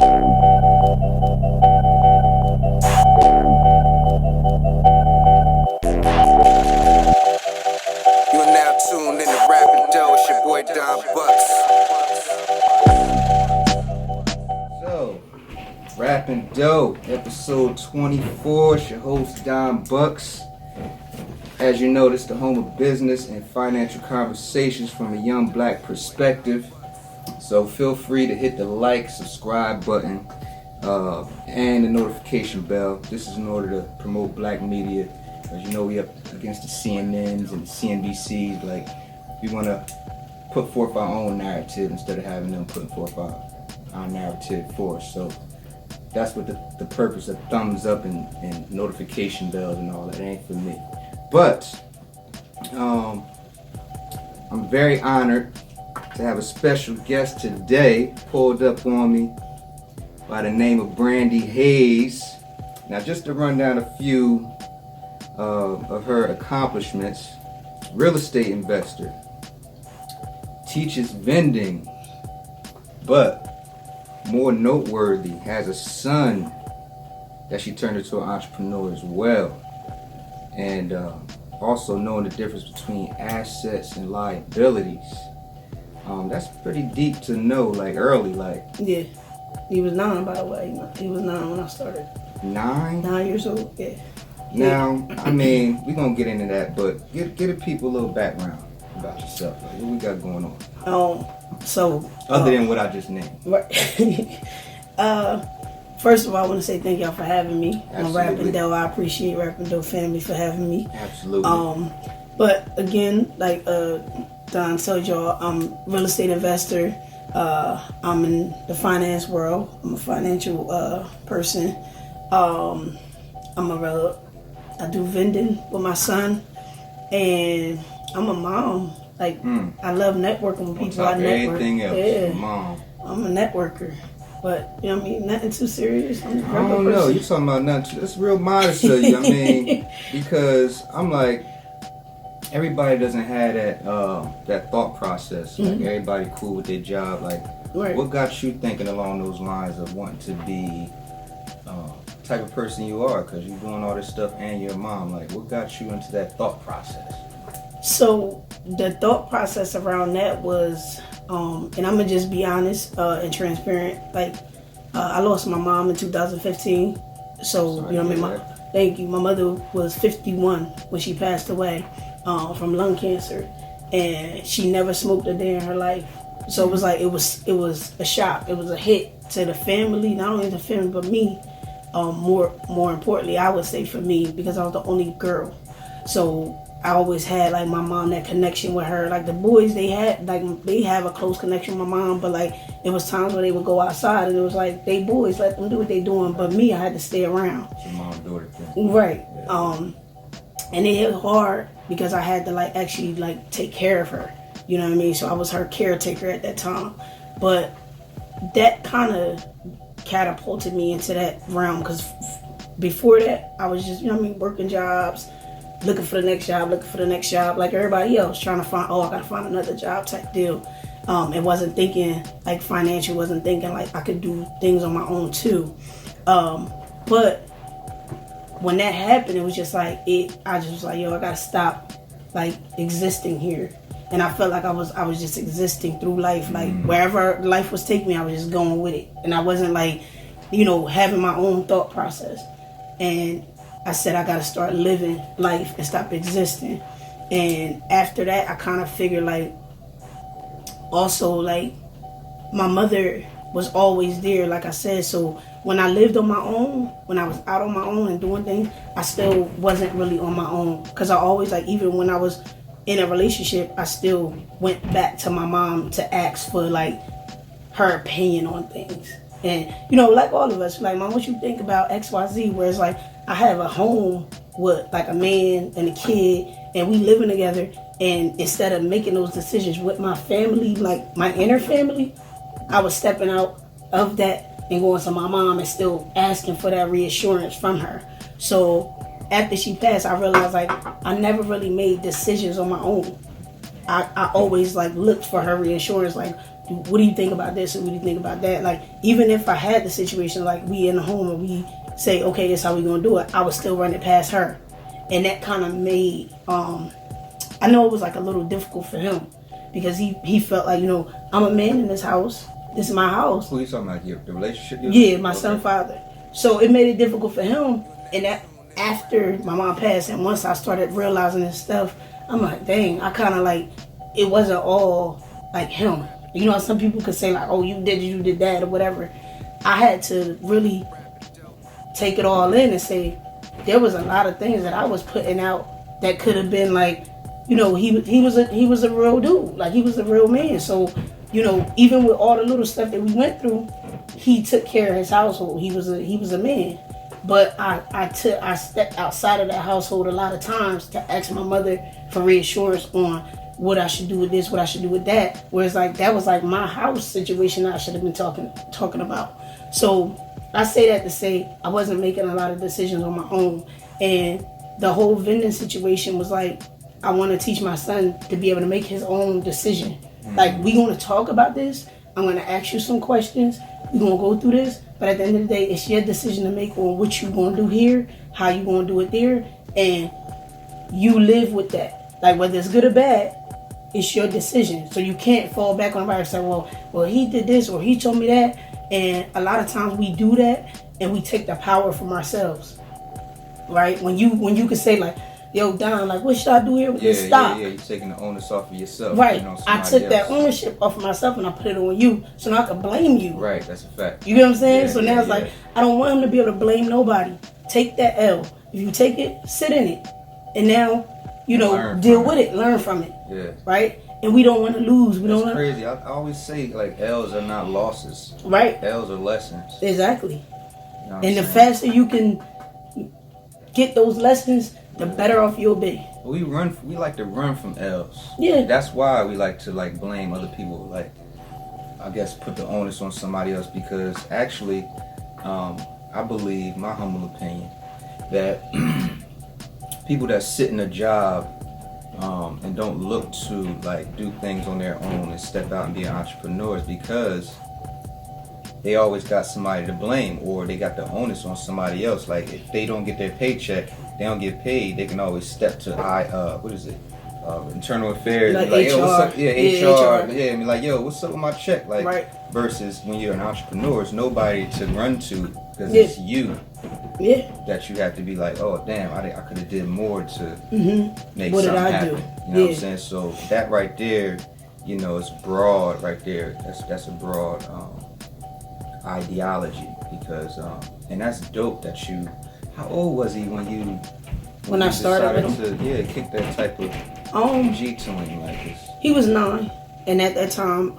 You are now tuned in to Rappin Dough. It's your boy Don Bucks. So, Rappin Dough, episode 24. It's your host Don Bucks. As you know, this is the home of business and financial conversations from a young black perspective. So feel free to hit the like, subscribe button, and the notification bell. This is in order to promote black media. As you know, we up against the CNNs and the CNBCs. Like, we want to put forth our own narrative instead of having them putting forth our narrative for us. So that's what the purpose of thumbs up and notification bells and all that ain't for me. But I'm very honored to have a special guest today, pulled up on me by the name of Brandi Hayes. Now, just to run down a few of her accomplishments: real estate investor, teaches vending, but more noteworthy, has a son that she turned into an entrepreneur as well, and also knowing the difference between assets and liabilities. That's pretty deep to know, like early, like. Yeah, he was 9, by the way. He was 9 when I started. 9? 9 years old. Yeah. Now, I mean, we're gonna get into that, but give the people a little background about yourself. Like, what we got going on? So. Other than what I just named. Right. First of all, I want to say thank y'all for having me on Rappin Dough. I appreciate Rappin Dough family for having me. Absolutely. But again, like Don told y'all, I'm a real estate investor. I'm in the finance world. I'm a financial person. I do vending with my son, and I'm a mom. Like, I love networking with people. I network. Everything else, yeah. mom. I'm a networker, but you know what I mean. Nothing too serious. I'm a I don't know. You talking about nothing? It's real modest of you. I mean, because I'm like, everybody doesn't have that thought process. Like, everybody cool with their job. Like, right. What got you thinking along those lines of wanting to be the type of person you are? Because you're doing all this stuff and you're a mom. Like, what got you into that thought process? So the thought process around that was, and I'm gonna just be honest and transparent. Like, I lost my mom in 2015. So sorry, you know what I mean. Thank you. My mother was 51 when she passed away from lung cancer, and she never smoked a day in her life. So it was like it was a shock. It was a hit to the family, not only the family but me. More importantly, I would say for me, because I was the only girl. So I always had, like, my mom, that connection with her. Like, the boys, they have a close connection with my mom, but like, it was times where they would go outside and it was like, they boys, let them do what they doing, but me, I had to stay around. It's a mom-daughter thing. Right. Yeah. And it hit hard because I had to, like, actually, like, take care of her. You know what I mean? So I was her caretaker at that time. But that kind of catapulted me into that realm, because before that, I was just, you know what I mean, working jobs, looking for the next job, like everybody else, trying to find, I gotta find another job type deal. It wasn't thinking like financial, wasn't thinking like I could do things on my own too. But when that happened, it was just like, I just was like, I gotta stop like existing here. And I felt like I was just existing through life. Like, wherever life was taking me, I was just going with it. And I wasn't like, having my own thought process. And I said, I got to start living life and stop existing. And after that, I kind of figured, like, also, like, my mother was always there, like I said. So when I lived on my own, when I was out on my own and doing things, I still wasn't really on my own. Because I always, like, even when I was in a relationship, I still went back to my mom to ask for, like, her opinion on things. And, like all of us, like, Mom, what you think about XYZ? Where it's like, I have a home with, like, a man and a kid, and we living together. And instead of making those decisions with my family, like my inner family, I was stepping out of that and going to my mom and still asking for that reassurance from her. So after she passed, I realized, like, I never really made decisions on my own. I always, like, looked for her reassurance, like, what do you think about this, or what do you think about that? Like, even if I had the situation, like we in the home and we say, okay, this is how we gonna do it, I would still run it past her. And that kind of made, I know it was like a little difficult for him, because he felt like, I'm a man in this house. This is my house. Who are you talking about? The relationship? Yeah, my son father. So it made it difficult for him. And that after my mom passed, and once I started realizing this stuff, I'm like, dang, I kind of like, it wasn't all like him. Some people could say like, oh, you did that or whatever. I had to really take it all in and say, there was a lot of things that I was putting out that could have been like, he was a real dude. Like, he was a real man. So, even with all the little stuff that we went through, he took care of his household. He was a man. But I stepped outside of that household a lot of times to ask my mother for reassurance on what I should do with this, what I should do with that. Whereas like that was like my house situation that I should have been talking about. So I say that to say I wasn't making a lot of decisions on my own. And the whole vending situation was like, I want to teach my son to be able to make his own decision. Like, we going to talk about this. I'm going to ask you some questions. We're going to go through this. But at the end of the day, it's your decision to make on what you going to do here, how you going to do it there. And you live with that. Like, whether it's good or bad, it's your decision. So you can't fall back on somebody and say, well, he did this or he told me that. And a lot of times we do that and we take the power from ourselves. Right? When you can say like, yo, Don, like, what should I do here with this stock? Yeah, you're taking the onus off of yourself. Right. I took that ownership off of myself and I put it on you, so now I can blame you. Right, that's a fact. You get what I'm saying? So now it's like, I don't want him to be able to blame nobody. Take that L. If you take it, sit in it. And now, deal with it, learn from it. Yeah. Right? And we don't want to lose. That's crazy. I always say, like, L's are not losses. Right. L's are lessons. Exactly. And the faster you can get those lessons, the better off you'll be. We like to run from L's. Yeah. That's why we like to like blame other people. Like, I guess put the onus on somebody else, because actually, I believe, my humble opinion, that people that sit in a job and don't look to like do things on their own and step out and be entrepreneurs, because they always got somebody to blame, or they got the onus on somebody else. Like, if they don't get their paycheck, they don't get paid, they can always step to internal affairs, like like, HR. yo, what's up? Yeah, HR. Yeah, and be like, yo, what's up with my check? Like, right. Versus when you're an entrepreneur, it's nobody to run to, because it's you. Yeah. That you have to be like, oh damn, I could have did more to make what something did I happen. do? You know what I'm saying? So that right there, it's broad right there. That's a broad ideology, because and that's dope that you. How old was he when I started with him? To kick that type of G to him like this? He was 9, and at that time,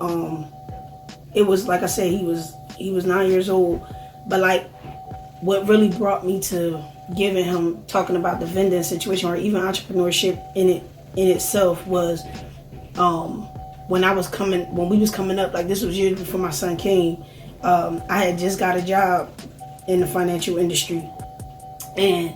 it was like I said, he was 9 years old. But like, what really brought me to giving him, talking about the vending situation or even entrepreneurship in itself was when we was coming up. Like, this was years before my son came. I had just got a job in the financial industry, and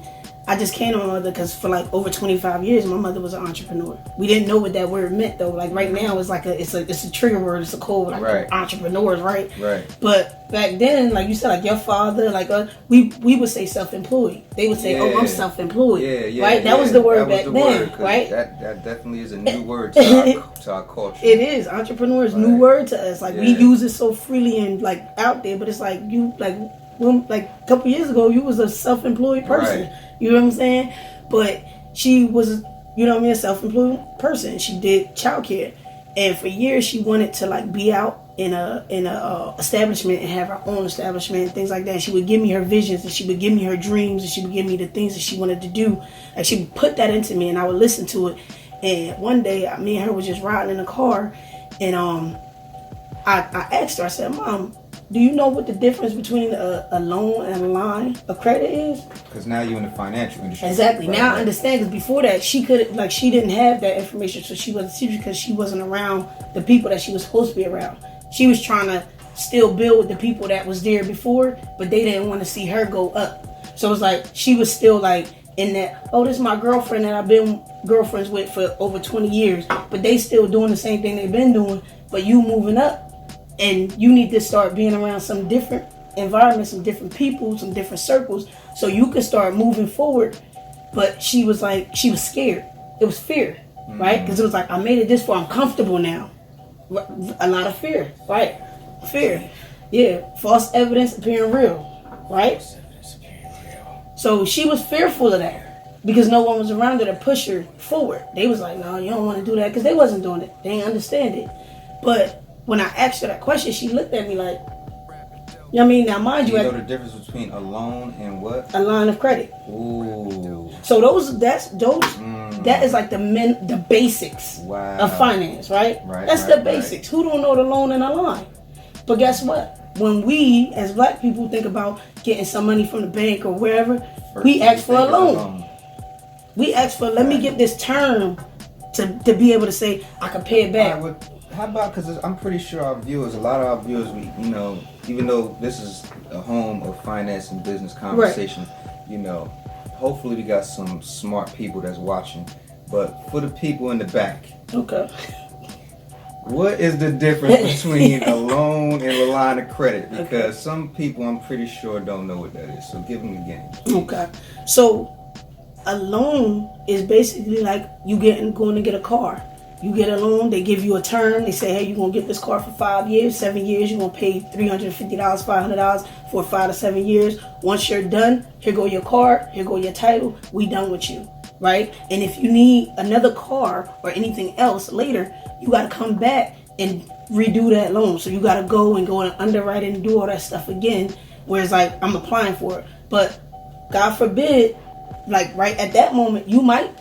I just came to my mother because for like over 25 years, my mother was an entrepreneur. We didn't know what that word meant though. Like right now, it's like it's a trigger word. It's a code, like right. Entrepreneurs, right? Right. But back then, like you said, like your father, like we would say self-employed. They would say, "Oh, I'm self-employed." Yeah. Right. That was the word back then, right? That definitely is a new word to our culture. It is. Entrepreneur is new word to us. Like we use it so freely and like out there, but it's like you like. Well, like a couple years ago, you was a self-employed person. Right. You know what I'm saying? But she was, a self-employed person. She did childcare, and for years she wanted to like be out in a establishment and have her own establishment and things like that. And she would give me her visions, and she would give me her dreams, and she would give me the things that she wanted to do. Like she would put that into me, and I would listen to it. And one day, me and her was just riding in the car, and I asked her. I said, "Mom, do you know what the difference between a loan and a line of credit is?" Because now you're in the financial industry. Exactly. Right. Now I understand, because before that she didn't have that information, so she wasn't serious because she wasn't around the people that she was supposed to be around. She was trying to still build with the people that was there before, but they didn't want to see her go up. So it was like she was still like in that, oh, this is my girlfriend that I've been girlfriends with for over 20 years, but they still doing the same thing they've been doing, but you moving up. and you need to start being around some different environments, some different people, some different circles, so you can start moving forward. But she was scared. It was fear, right? Because it was like, I made it this far, I'm comfortable now. A lot of fear, right? Fear. Yeah, false evidence appearing real, right? So she was fearful of that because no one was around her to push her forward. They was like, no, you don't want to do that, because they wasn't doing it. They didn't understand it. But when I asked her that question, she looked at me like, you know what I mean? Now, mind you, you know the difference between a loan and what? A line of credit. Ooh. So that is like the basics of finance, right? That's the basics. Who don't know the loan and a line? But guess what? When we, as black people, think about getting some money from the bank or wherever, we ask for a loan. We ask for, let me get this term to be able to say, I can pay it back. How about, because I'm pretty sure a lot of our viewers, even though this is a home of finance and business conversation, hopefully we got some smart people that's watching. But for the people in the back, okay, what is the difference between a loan and a line of credit? Because some people, I'm pretty sure, don't know what that is. So give them again. Okay, so a loan is basically like going to get a car. You get a loan, they give you a term, they say, hey, you're going to get this car for 5 years, 7 years, you're going to pay $350, $500 for 5 to 7 years. Once you're done, here go your car, here go your title, we done with you, right? And if you need another car or anything else later, you got to come back and redo that loan. So you got to go and underwrite and do all that stuff again, whereas like I'm applying for it. But God forbid, like right at that moment, you might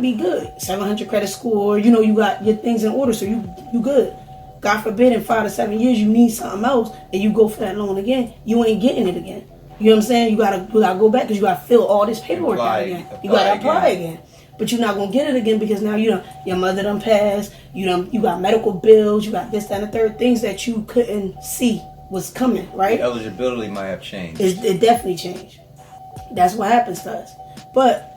be good. 700 credit score, you got your things in order, so you good. God forbid in 5 to 7 years you need something else and you go for that loan again, you ain't getting it again. You know what I'm saying? You gotta go back because you gotta fill all this paperwork out again. You gotta apply again. But you're not gonna get it again because now your mother done passed, you got medical bills, you got this, that, and the third, things that you couldn't see was coming, right? The eligibility might have changed. It definitely changed. That's what happens to us. But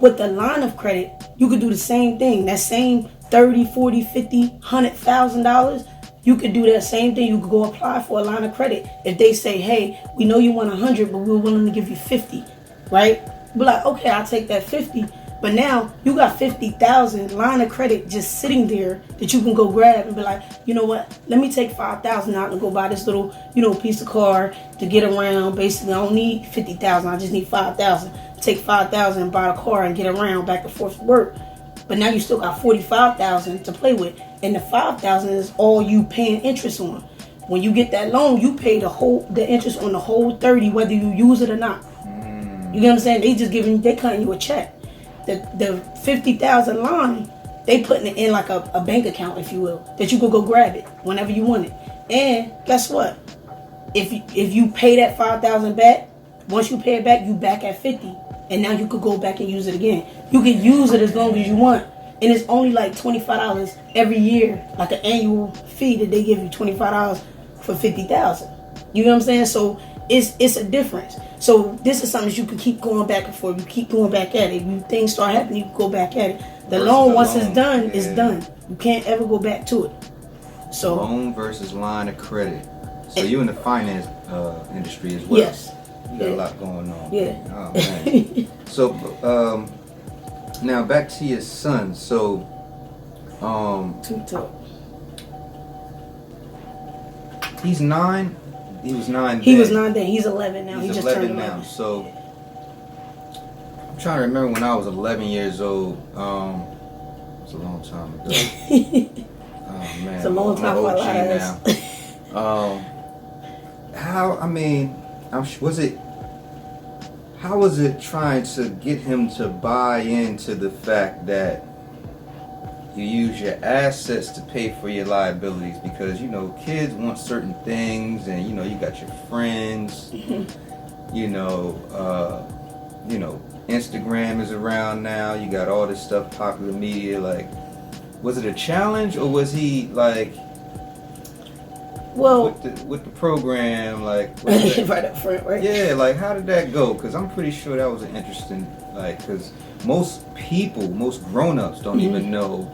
with the line of credit, you could do the same thing. That same $30, $40, $50, $100,000, you could do that same thing. You could go apply for a line of credit. If they say, hey, we know you want 100, but we're willing to give you 50, right? Be like, okay, I'll take that 50. But now you got 50,000 line of credit just sitting there that you can go grab and be like, you know what? Let me take 5,000 out and go buy this little, piece of car to get around. Basically, I don't need 50,000. I just need 5,000. Take 5,000 and buy a car and get around back and forth to work. But now you still got 45,000 to play with, and the 5,000 is all you paying interest on. When you get that loan, you pay the interest on the whole 30, whether you use it or not. You get what I'm saying? They cutting you a check. The 50,000 line, they putting it in like a bank account, if you will, that you could go grab it whenever you want it. And guess what? If you pay that 5,000 back, once you pay it back, you back at 50. And now you could go back and use it again. You can use it as long as you want. And it's only like $25 every year, like an annual fee that they give you, $25 for 50,000. You know what I'm saying? So it's a difference. So this is something that you can keep going back and forth. You keep going back at it. When things start happening, you can go back at it. The loan, once it's done, it's done. You can't ever go back to it. So loan versus line of credit. So you in the finance industry as well? Yes. You got a lot going on. Yeah. Oh, man. So, now back to your son. So, he's 9. He was 9. He was 9 then. He's 11 now. He's he just 11 turned 11 now. So, I'm trying to remember when I was 11 years old. It's a long time ago. Oh man, it's a long time for our lives. How was it trying to get him to buy into the fact that you use your assets to pay for your liabilities? Because kids want certain things, and you got your friends. Instagram is around now. You got all this stuff, popular media. Like, was it a challenge, or was he like? Well, with the program, like right up front, right? Yeah, like how did that go? Because I'm pretty sure that was an interesting, because most grown-ups don't even know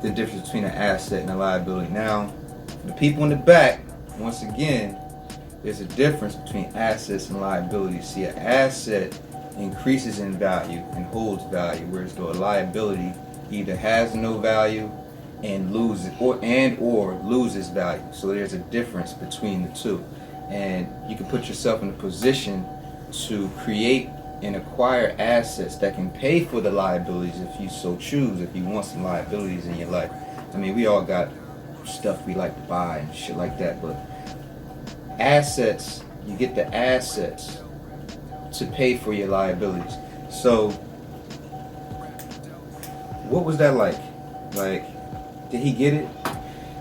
the difference between an asset and a liability. Now, the people in the back, once again, there's a difference between assets and liabilities. See, an asset increases in value and holds value, whereas though a liability either has no value and loses or loses value. So there's a difference between the two, and you can put yourself in a position to create and acquire assets that can pay for the liabilities if you so choose, if you want some liabilities in your life. I mean, we all got stuff we like to buy and shit like that, but assets, you get the assets to pay for your liabilities. So what was that like? Like, did he get it?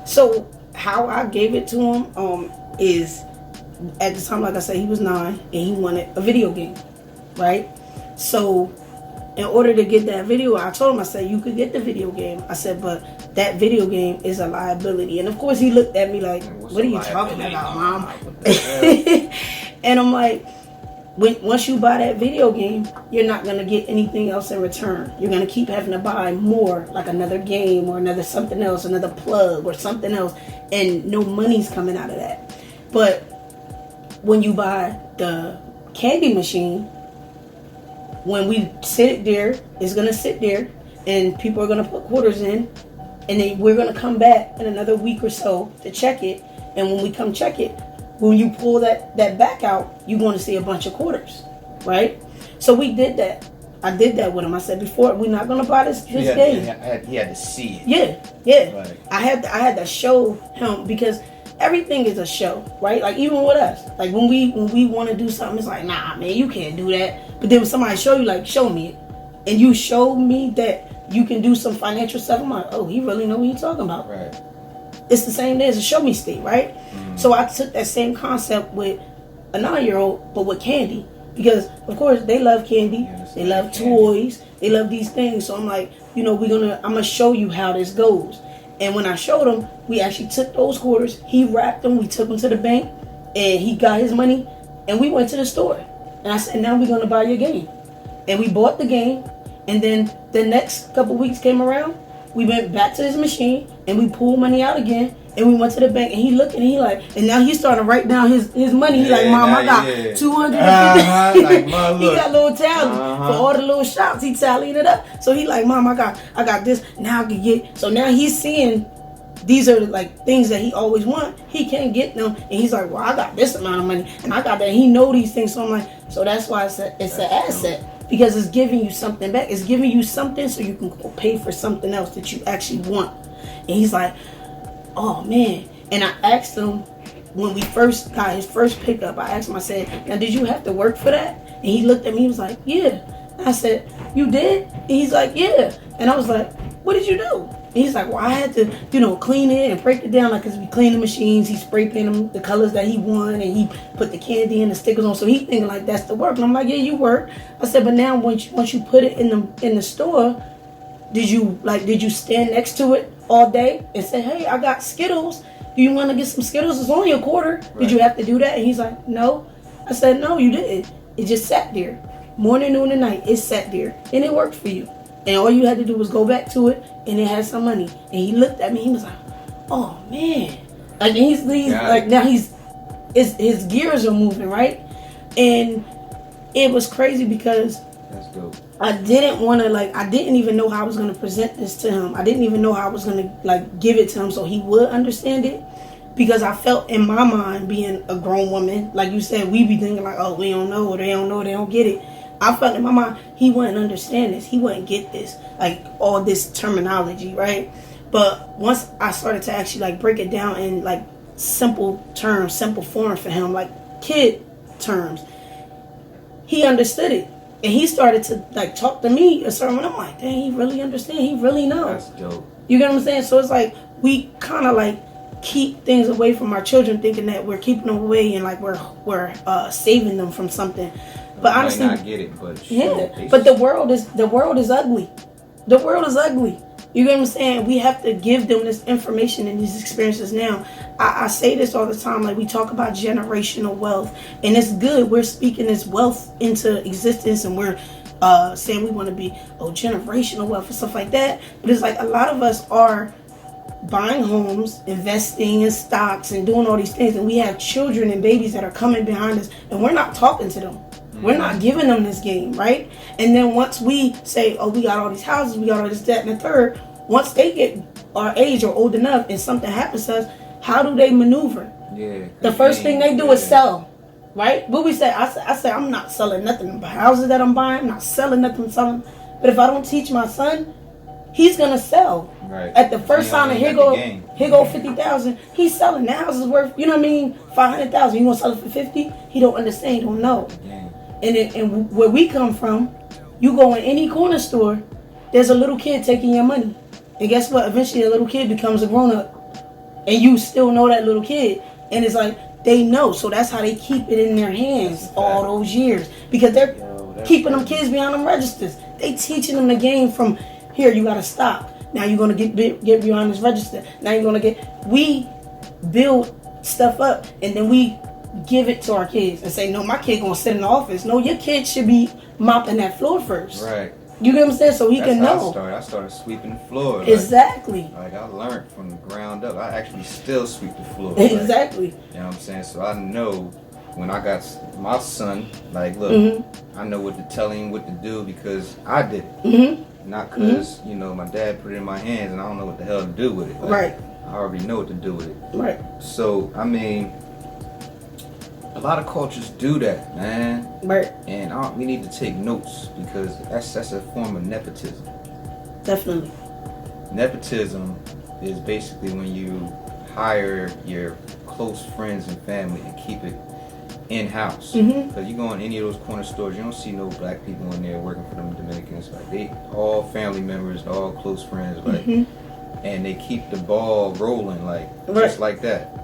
So how I gave it to him is, at the time, like I said, he was 9 and he wanted a video game, right? So in order to get that video, I told him, I said, you could get the video game. I said, but that video game is a liability. And of course he looked at me like, what are you talking about, Mom? And I'm like, once you buy that video game, you're not going to get anything else in return. You're going to keep having to buy more, like another game or another something else, another plug or something else, and no money's coming out of that. But when you buy the candy machine, when we sit it there, it's going to sit there, and people are going to put quarters in, and then we're going to come back in another week or so to check it. And when we come check it, when you pull that back out, you're going to see a bunch of quarters, right? So we did that. I did that with him. I said, before, we're not going to buy this game. He had to see it. Yeah. Right. I had to show him, because everything is a show, right? Like, even with us, like when we want to do something, it's like, nah, man, you can't do that. But then when somebody show you, like, show me it, and you show me that you can do some financial stuff, I'm like, oh, he really know what he's talking about. Right. It's the same day as a show me state, right? Mm-hmm. So I took that same concept with a 9-year-old, but with candy, because of course they love candy, they love toys, they love these things. So I'm like, I'm gonna show you how this goes. And when I showed him, we actually took those quarters, he wrapped them, we took them to the bank, and he got his money, and we went to the store. And I said, now we're gonna buy your game. And we bought the game, and then the next couple weeks came around, we went back to his machine, and we pulled money out again, and we went to the bank, and he looked, and he like, and now he's starting to write down his money. He's like, Mom, I got 250. Like, Mom, he got a little tally for all the little shops. He tallied it up. So he like, Mom, I got this. Now I can get. So now he's seeing these are like things that he always want. He can't get them, and he's like, well, I got this amount of money, and I got that. He know these things. So I'm like, so that's why it's an asset. Because it's giving you something back. It's giving you something so you can go pay for something else that you actually want. And he's like, oh man. And I asked him, when we first got his first pickup, I asked him, I said, now did you have to work for that? And he looked at me, he was like, yeah. I said, you did? And he's like, yeah. And I was like, what did you do? And he's like, well, I had to, clean it and break it down. Like, because we clean the machines, he spray painted them the colors that he wanted, and he put the candy and the stickers on. So he thinking like that's the work. And I'm like, yeah, you work. I said, but now once you put it in the store, did you stand next to it all day and say, hey, I got Skittles. Do you want to get some Skittles? It's only a quarter. Right. Did you have to do that? And he's like, no. I said, no, you didn't. It just sat there. Morning, noon, and night. It sat there. And it worked for you. And all you had to do was go back to it, and it had some money. And he looked at me. He was like, oh, man. Like, he's like, now his gears are moving, right? And it was crazy because that's dope. I didn't even know how I was going to present this to him. I didn't even know how I was going to, give it to him so he would understand it. Because I felt in my mind, being a grown woman, like you said, we be thinking like, oh, we don't know, or they don't know, they don't get it. I felt in my mind, he wouldn't understand this. He wouldn't get this, like all this terminology, right? But once I started to actually break it down in simple terms, simple form for him, like kid terms, he understood it. And he started to talk to me a certain way. I'm like, dang, he really understand. He really knows. That's dope. You get what I'm saying? So it's like we kind of keep things away from our children, thinking that we're keeping them away and we're saving them from something. But honestly, might not get it, but yeah. But the world is ugly. The world is ugly. You get what I'm saying? We have to give them this information and these experiences now. I say this all the time. We talk about generational wealth, and it's good. We're speaking this wealth into existence, and we're saying we want to be generational wealth and stuff like that. But it's a lot of us are buying homes, investing in stocks, and doing all these things, and we have children and babies that are coming behind us, and we're not talking to them. We're not giving them this game, right? And then once we say, oh, we got all these houses, we got all this, that, and the third, once they get our age or old enough and something happens to us, how do they maneuver? Yeah. The first thing they do is sell, right? What we say, I say, I'm not selling nothing but houses that I'm buying. I'm not selling nothing, I'm selling. But if I don't teach my son, he's gonna sell. Right. At the first sign of here go 50,000. He's selling. That house is worth, 500,000. You gonna sell it for 50? He don't understand. He don't know. And where we come from, you go in any corner store, there's a little kid taking your money, and guess what? Eventually, a little kid becomes a grown up, and you still know that little kid, and it's like they know. So that's how they keep it in their hands all those years, because they're keeping them kids behind them registers. They teaching them the game from here. You gotta stop. Now you're gonna get behind this register. Now you're gonna get. We build stuff up, and then we give it to our kids and say, no, my kid gonna sit in the office. No, your kid should be mopping that floor first. Right. You get what I'm saying? So he can know. I started sweeping the floor. Exactly. Like I learned from the ground up. I actually still sweep the floor. Exactly. You know what I'm saying? So I know when I got my son, like, look, I know what to tell him what to do because I did it. Not because, my dad put it in my hands and I don't know what the hell to do with it. Like, right. I already know what to do with it. Right. So, I mean, a lot of cultures do that, man. Right. And we need to take notes because that's a form of nepotism. Definitely. Nepotism is basically when you hire your close friends and family and keep it in-house. Because you go in any of those corner stores, you don't see no black people in there working for them Dominicans. Like they all family members, all close friends, like, and they keep the ball rolling, like just like that.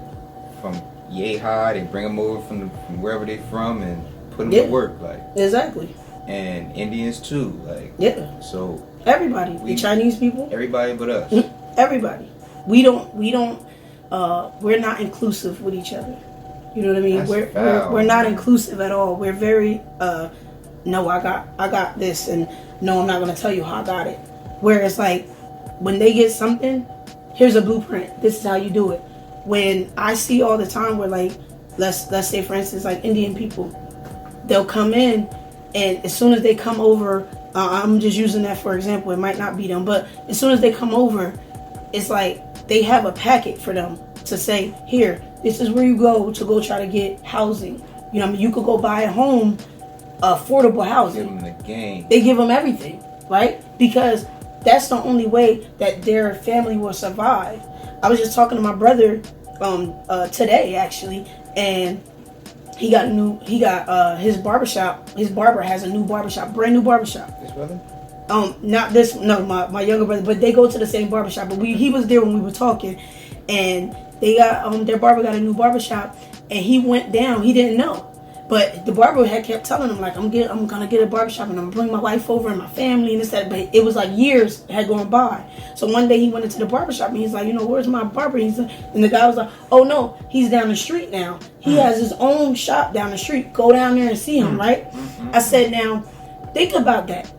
From yay high, they bring them over from wherever they from and put them to work, like exactly. And Indians too, like So everybody, the Chinese people, everybody but us. Everybody. We're not inclusive with each other. You know what I mean? We're not inclusive at all. We're very no, I got this, and no, I'm not gonna tell you how I got it. Whereas like when they get something, here's a blueprint. This is how you do it. When I see all the time where like let's say for instance like Indian people, they'll come in and as soon as they come over, I'm just using that for example, it might not be them, but as soon as they come over, it's like they have a packet for them to say, here, this is where you go to try to get housing. You know what I mean? You could go buy a home, affordable housing. Give them the game. They give them everything, right? Because that's the only way that their family will survive. I was just talking to my brother today actually, and he got his barbershop. His barber has a new barbershop, brand new barbershop. His brother? Not this. No, my younger brother, but they go to the same barbershop. But he was there when we were talking, and they got their barber got a new barbershop, and he went down. He didn't know, but the barber had kept telling him like, I'm gonna get a barbershop and I'm gonna bring my wife over and my family and this that. But it was like years had gone by. So one day he went into the barbershop and he's like, where's my barber? And the guy was like, oh no, he's down the street now. He has his own shop down the street. Go down there and see him, right? I said, now think about that.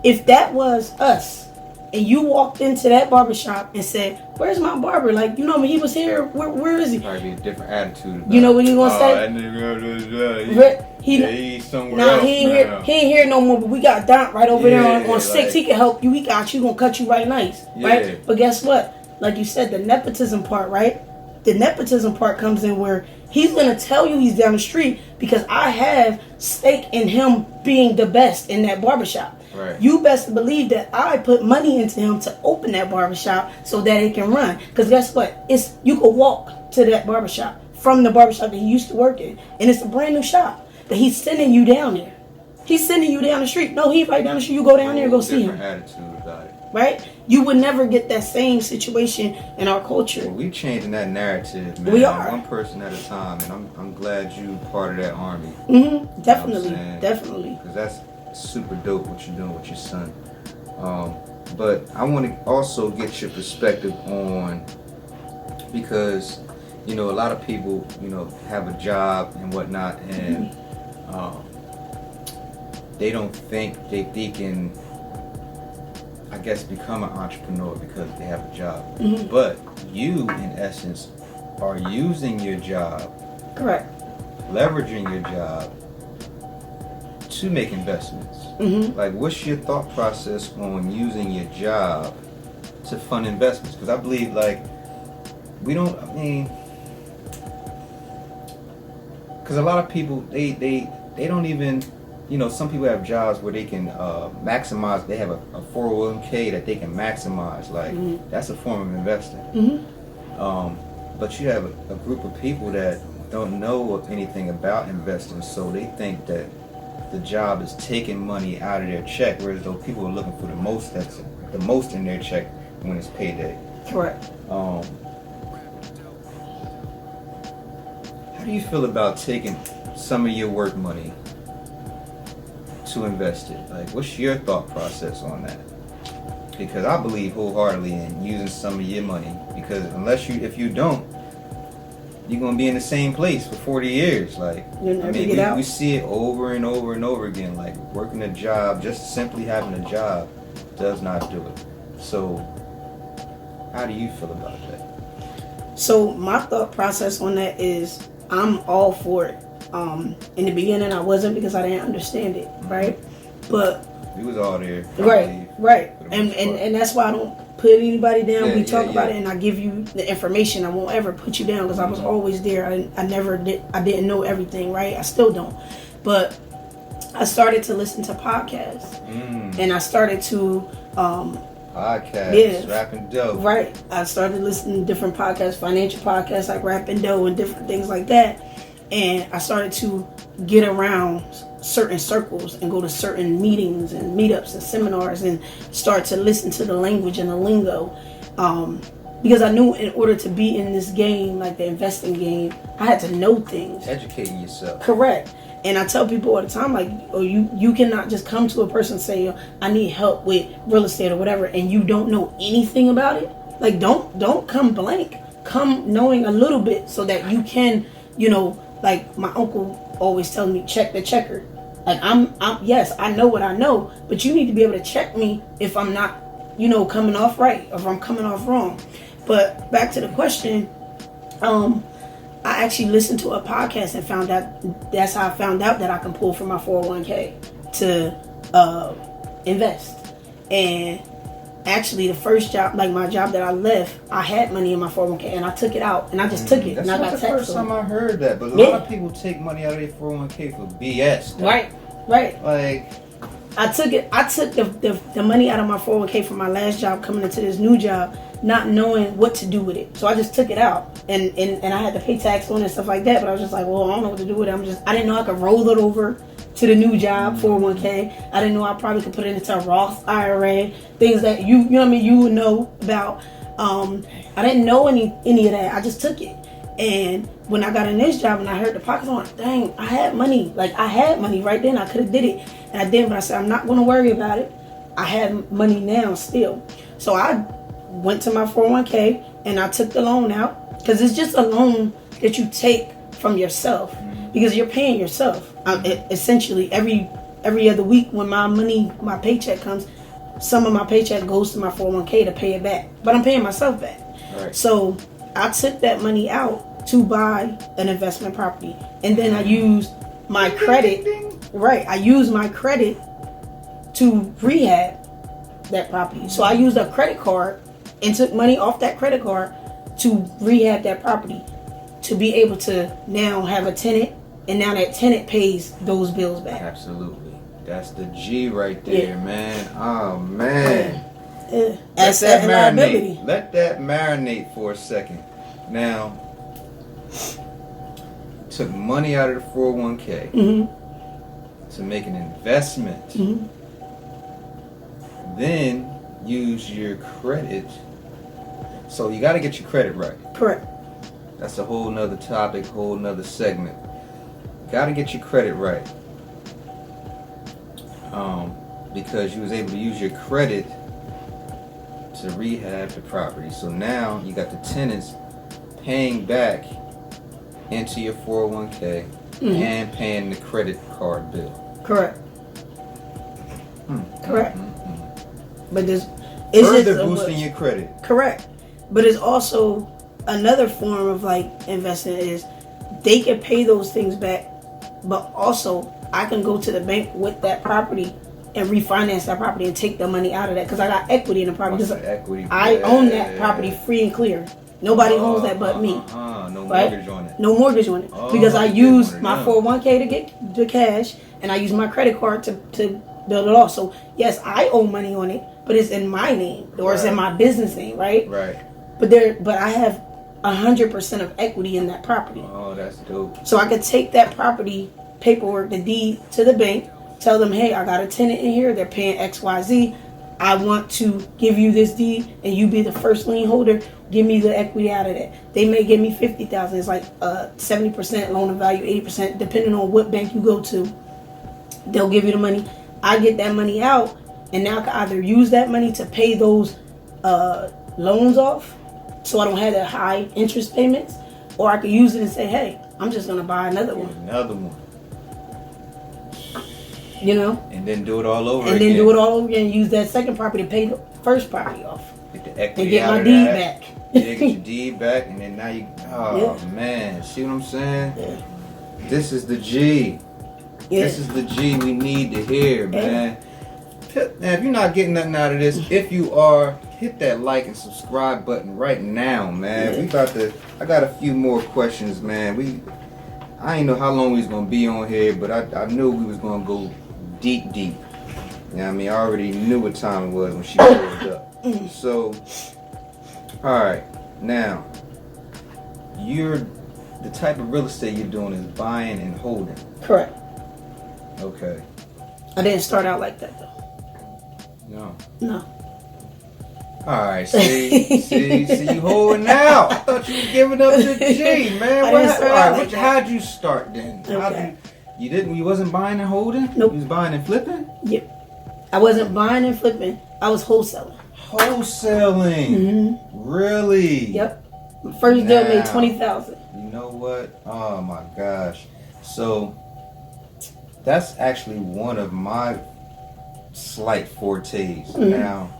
If that was us, and you walked into that barbershop and said, where's my barber? Like, when he was here, where is he? Probably be a different attitude. You know what you gonna say? That nigga, he's somewhere else. He ain't here no more, but we got Don right over there on 6. He can help you. He got you. Gonna cut you right nice, right? But guess what? Like you said, the nepotism part, right? The nepotism part comes in where he's gonna tell you he's down the street because I have stake in him being the best in that barbershop. Right. You best believe that I put money into him to open that barbershop so that it can run. Because guess what? You could walk to that barbershop from the barbershop that he used to work in. And it's a brand new shop. But he's sending you down there. He's sending you down the street. No, he's right down the street. You go down there and go see him. Different attitude about it. Right? You would never get that same situation in our culture. Well, we're changing that narrative, man. We are. One person at a time. And I'm glad you part of that army. Definitely. You know Definitely. Because that's super dope what you're doing with your son. But I want to also get your perspective on, because a lot of people have a job and whatnot, and they don't think they can I guess, become an entrepreneur because they have a job. Mm-hmm. But you, in essence, are using your job, correct, leveraging your job to make investments. mm-hmm. Like, what's your thought process on using your job to fund investments? Because I believe, like, because a lot of people, they don't even, some people have jobs where they can maximize. They have a 401k that they can maximize. Like, mm-hmm. that's a form of investing. Mm-hmm. But you have a group of people that don't know anything about investing, so they think that the job is taking money out of their check, whereas though people are looking for the most in their check when it's payday. Correct. How do you feel about taking some of your work money to invest it? Like, what's your thought process on that? Because I believe wholeheartedly in using some of your money, because if you don't, you're gonna be in the same place for 40 years. Like, You'll never get out. We see it over and over and over again. Like, working a job, just simply having a job, does not do it. So, how do you feel about that? So my thought process on that is, I'm all for it. In the beginning, I wasn't because I didn't understand it, right? But we was all there, right, and that's why I don't put anybody down. Yeah, we talk about yeah. it, and I give you the information. I won't ever put you down because I was always there. I never did. I didn't know everything, right? I still don't. But I started to listen to podcasts, and I started to podcasts, Rappin Dough. Right. I started listening to different podcasts, financial podcasts like Rappin Dough and different things like that. And I started to get around certain circles and go to certain meetings and meetups and seminars and start to listen to the language and the lingo. Because I knew in order to be in this game, like the investing game, I had to know things. Educating yourself. Correct. And I tell people all the time, like, you cannot just come to a person and say, I need help with real estate or whatever, and you don't know anything about it. Like, don't come blank. Come knowing a little bit so that you can, like my uncle always tells me, check the checker. Like, I'm yes, I know what I know, but you need to be able to check me if I'm not, coming off right or if I'm coming off wrong. But back to the question, I actually listened to a podcast and found out, that's how I found out that I can pull from my 401k to invest. And actually the first job, like my job that I left, I had money in my 401k and I took it out and I just took it. That's and I not got the taxed. First time I heard that, but a lot of people take money out of their 401k for BS. Right. Like, I took the money out of my 401k from my last job coming into this new job, not knowing what to do with it. So I just took it out and I had to pay tax on it and stuff like that, but I was just like, well, I don't know what to do with it. I didn't know I could roll it over to the new job 401k. I didn't know I probably could put it into a Roth IRA, things that you would know about. I didn't know any of that. I just took it. And when I got in this job and I heard the pockets, I'm like, dang, I had money. Like, I had money right then. I could have did it. And I didn't, but I said, I'm not going to worry about it. I have money now still. So I went to my 401k and I took the loan out, because it's just a loan that you take from yourself because you're paying yourself. Essentially, every other week when my paycheck comes, some of my paycheck goes to my 401k to pay it back. But I'm paying myself back. right. So I took that money out to buy an investment property. And then I used my credit. Right. I used my credit to rehab that property. So I used a credit card and took money off that credit card to rehab that property, to be able to now have a tenant, and now that tenant pays those bills back. Absolutely. That's the G right there, man. Oh, man. Asset and liability. Let that marinate for a second. Now, took money out of the 401k to make an investment. Then use your credit. So you got to get your credit right. Correct. That's a whole nother topic, whole nother segment. Got to get your credit right. Because you was able to use your credit to rehab the property. So now you got the tenants paying back into your 401k and paying the credit card bill. Correct. Correct. But It's further just boosting your credit. Correct. But it's also another form of like investing is they can pay those things back, but also I can go to the bank with that property and refinance that property and take the money out of that because I got equity in the property. Equity? I own that property free and clear. Nobody owns that but me. No right? mortgage on it. No mortgage on it because I use my 401k to get the cash and I use my credit card to build it off. So yes, I owe money on it, but it's in my name or it's in my business name, right? Right. But I have 100% of equity in that property. Oh, that's dope. So I could take that property paperwork, the deed, to the bank, tell them, hey, I got a tenant in here, they're paying XYZ. I want to give you this deed and you be the first lien holder. Give me the equity out of that. They may give me $50,000. It's like 70% loan of value, 80%, depending on what bank you go to. They'll give you the money. I get that money out, and now I can either use that money to pay those loans off, so I don't have that high interest payments, or I could use it and say, hey, I'm just gonna buy another one. Another one. You know? And then do it all over again. And then do it all over again and use that second property to pay the first property off. Get the equity and get out my of deed that. back. Yeah, get your deed back, and then now you, man, see what I'm saying? Yeah. This is the G. Yeah. This is the G we need to hear, man. Now, if you're not getting nothing out of this, if you are, hit that like and subscribe button right now, man. Yeah. I got a few more questions, man. I ain't know how long we was gonna be on here, but I knew we was gonna go deep. You know what I mean? I already knew what time it was when she pulled up. So, alright, now, the type of real estate you're doing is buying and holding. Correct. Okay. I didn't start out like that, though. No. Alright, see, you holding out. I thought you was giving up to G, man. How'd you start then? Okay. You wasn't buying and holding? Nope. You was buying and flipping? Yep. I wasn't buying and flipping. I was wholesaling. Wholesaling? Mm-hmm. Really? Yep. My first deal made $20,000. You know what? Oh my gosh. So that's actually one of my slight fortes. Mm-hmm. Now,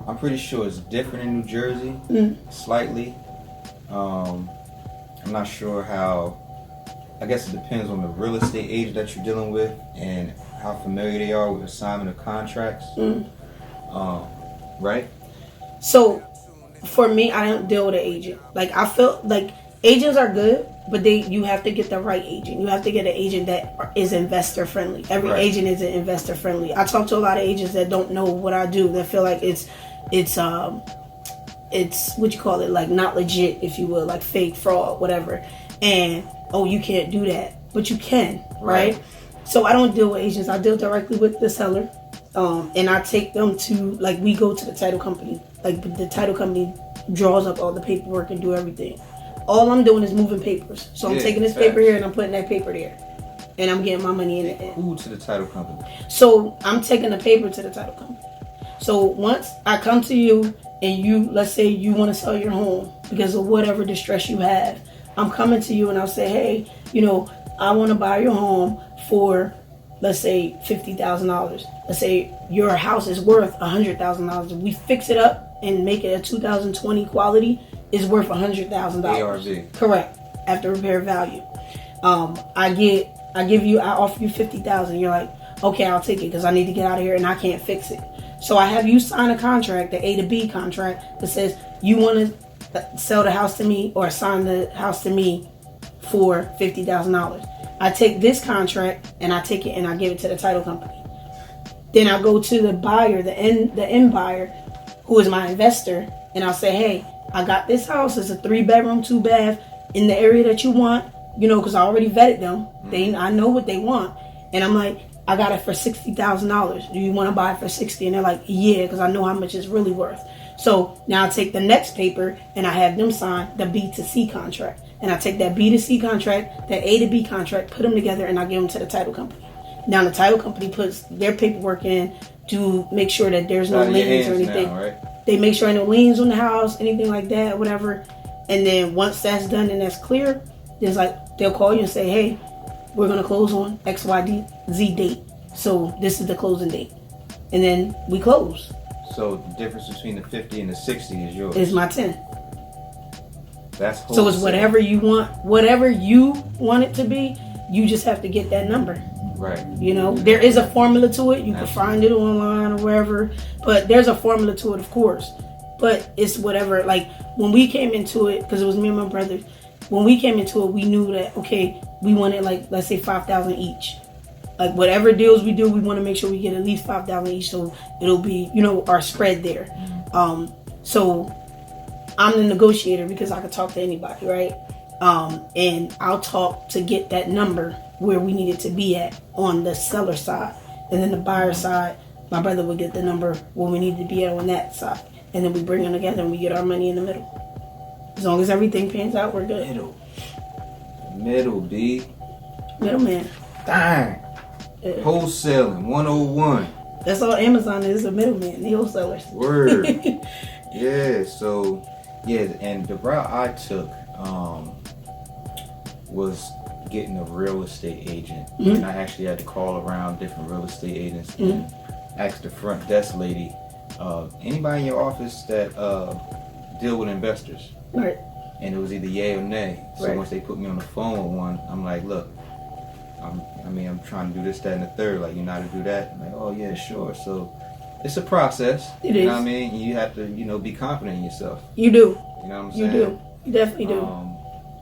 I'm pretty sure it's different in New Jersey, slightly. I'm not sure how. I guess it depends on the real estate agent that you're dealing with and how familiar they are with assignment of contracts. Right? So, for me, I don't deal with an agent. Like, I feel like agents are good, but you have to get the right agent. You have to get an agent that is investor friendly. Every agent isn't investor friendly. I talk to a lot of agents that don't know what I do. That feel like it's what you call it, like not legit, if you will, like fake, fraud, whatever. And you can't do that, but you can, right? So I don't deal with agents. I deal directly with the seller, and I take them to, like, we go to the title company. Like, the title company draws up all the paperwork and do everything. All I'm doing is moving papers. So I'm taking this paper here and I'm putting that paper there, and I'm getting my money in it. Who to the title company? So I'm taking the paper to the title company. So once I come to you and let's say you want to sell your home because of whatever distress you have, I'm coming to you and I'll say, hey, I want to buy your home for, let's say, $50,000. Let's say your house is worth $100,000. If we fix it up and make it a 2020 quality, it's worth $100,000. ARV. Correct. After repair value. I offer you $50,000. You're like, okay, I'll take it because I need to get out of here and I can't fix it. So I have you sign a contract, the A to B contract, that says you want to sell the house to me or assign the house to me for $50,000. I take this contract and I take it and I give it to the title company. Then I go to the buyer, the end buyer, who is my investor, and I'll say, hey, I got this house. It's a 3-bedroom, 2-bath in the area that you want, because I already vetted them. I know what they want. And I'm like, I got it for $60,000. Do you want to buy it for $60,000? And they're like, yeah, because I know how much it's really worth. So now I take the next paper and I have them sign the B to C contract. And I take that B to C contract, that A to B contract, put them together, and I give them to the title company. Now the title company puts their paperwork in to make sure that there's no liens or anything. Now, right? They make sure no liens on the house, anything like that, whatever. And then once that's done and that's clear, there's like, they'll call you and say, hey, we're going to close on XYZ date. So this is the closing date. And then we close. So the difference between the 50 and the 60 is yours. Is my 10. That's wholesale. So it's whatever you want it to be. You just have to get that number. Right. You know, there is a formula to it. You can find it online or wherever. But there's a formula to it, of course. But it's whatever. Like when we came into it, because it was me and my brother. When we came into it, we knew that okay, we wanted like let's say 5,000 each. Like whatever deals we do, we want to make sure we get at least 5,000 each, so it'll be our spread there. So I'm the negotiator because I can talk to anybody, right? And I'll talk to get that number where we need it to be at on the seller side, and then the buyer side, my brother would get the number where we need to be at on that side, and then we bring them together and we get our money in the middle. As long as everything pans out, we're good. Middle, B. Middleman. Dang. Yeah. Wholesaling 101. That's all Amazon is, a middleman, the wholesalers. Word. Yeah, so and the route I took was getting a real estate agent. Mm-hmm. And I actually had to call around different real estate agents and ask the front desk lady, anybody in your office that deal with investors? Right. And it was either yay or nay. So right. Once they put me on the phone with one, I'm like, look, I'm trying to do this, that, and the third. Like, you know how to do that? I'm like, oh yeah, sure. So it's a process. It is. You know what I mean? You have to, be confident in yourself. You do. You know what I'm saying? You do. You definitely do.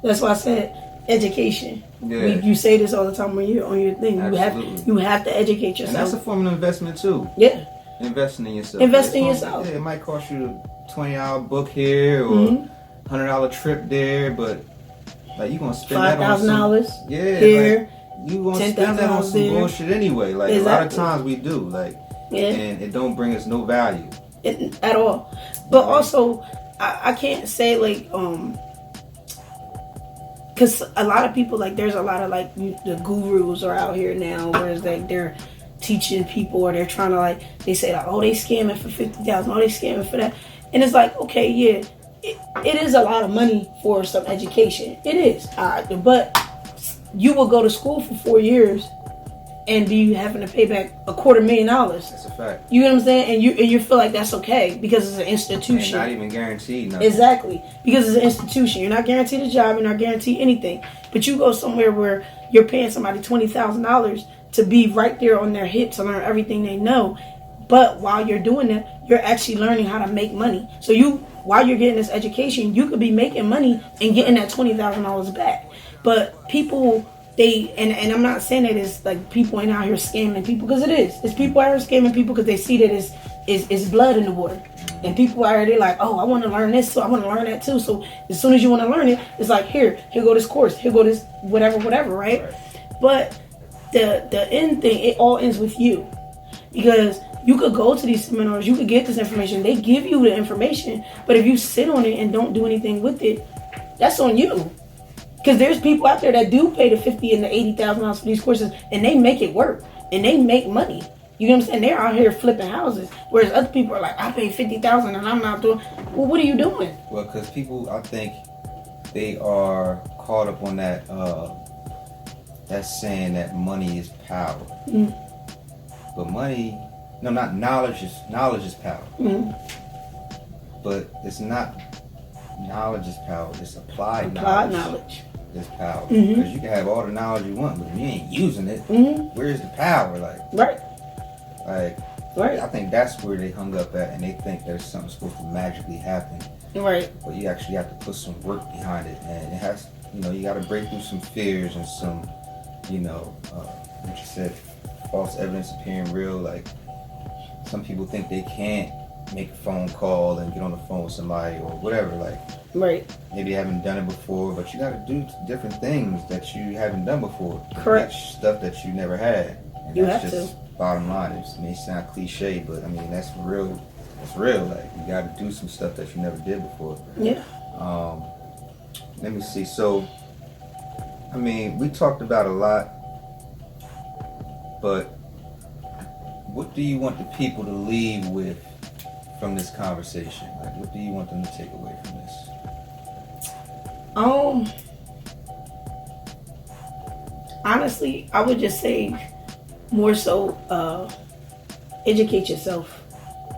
That's why I said education. Yeah. You say this all the time when you're on your thing. Absolutely. You have to educate yourself. And that's a form of investment too. Yeah. Investing in yourself. Investing in yourself. Yeah, it might cost you a $20 book here or $100 trip there, but like you gonna spend that on $5,000 here. Like, you gonna spend that on some there. bullshit anyway. Like exactly. A lot of times we do. Like, and it don't bring us no value at all. But also, I can't say like because a lot of people like there's a lot of like the gurus are out here now, where it's like they're teaching people or they're trying to like they say like they scamming for 50,000, they scamming for that, and it's like okay, yeah. It is a lot of money for some education. It is. But you will go to school for 4 years and be having to pay back $250,000. That's a fact. You know what I'm saying? And you feel like that's okay because it's an institution. And not even guaranteed nothing. Exactly. Because it's an institution. You're not guaranteed a job. You're not guaranteed anything. But you go somewhere where you're paying somebody $20,000 to be right there on their hip to learn everything they know. But while you're doing that, you're actually learning how to make money. So while you're getting this education, you could be making money and getting that $20,000 back. But people, and I'm not saying that it's like people ain't out here scamming people, because it is. It's people out here scamming people because they see that it's blood in the water. And people out here, they're like, oh, I want to learn this, so I want to learn that too. So as soon as you want to learn it, it's like, here go this course, here go this whatever, right? But the end thing, it all ends with you. Because you could go to these seminars, you could get this information, they give you the information, but if you sit on it and don't do anything with it, that's on you. Because there's people out there that do pay the $50,000 and the $80,000 for these courses, and they make it work, and they make money. You know what I'm saying? They're out here flipping houses, whereas other people are like, I paid $50,000 and I'm not doing. Well, what are you doing? Well, because people, I think, they are caught up on that saying that money is power. Mm. But money. No, not knowledge is power. Mm-hmm. But it's not knowledge is power. It's applied knowledge. Is power. Mm-hmm. Because you can have all the knowledge you want, but if you ain't using it, where's the power? Right. I think that's where they hung up at, and they think there's something supposed to magically happen. Right. But you actually have to put some work behind it, and it has. You got to break through some fears and some, what you said, false evidence appearing real, like. Some people think they can't make a phone call and get on the phone with somebody or whatever. Right. Maybe you haven't done it before, but you got to do different things that you haven't done before. Correct. That's stuff that you never had. And you that's have just to. Bottom line. It may sound cliche, but I mean that's real. It's real. Like you got to do some stuff that you never did before. Yeah. Let me see. So, I mean, we talked about a lot, but. What do you want the people to leave with from this conversation? Like, what do you want them to take away from this? Honestly, I would just say more so educate yourself.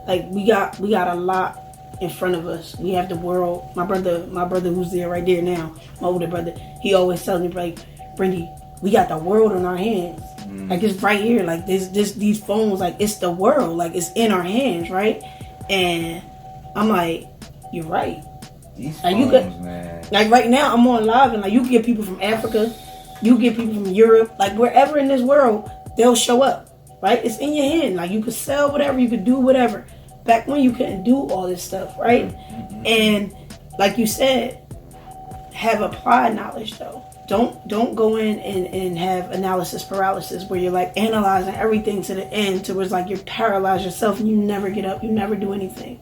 Like we got a lot in front of us. We have the world. My brother who's there right there now, my older brother, he always tells me, like, Brandi, we got the world in our hands. Like, it's right here. Like, these phones, like, it's the world. Like, it's in our hands, right? And I'm like, you're right. These like, phones, man. Like, right now, I'm on live, and, like, you can get people from Africa. You get people from Europe. Like, wherever in this world, they'll show up, right? It's in your hand. Like, you could sell whatever. You could do whatever. Back when you couldn't do all this stuff, right? And like you said, have applied knowledge though. Don't go in and have analysis paralysis where you're like analyzing everything to the end to where it's like you're paralyzed yourself and you never get up, you never do anything.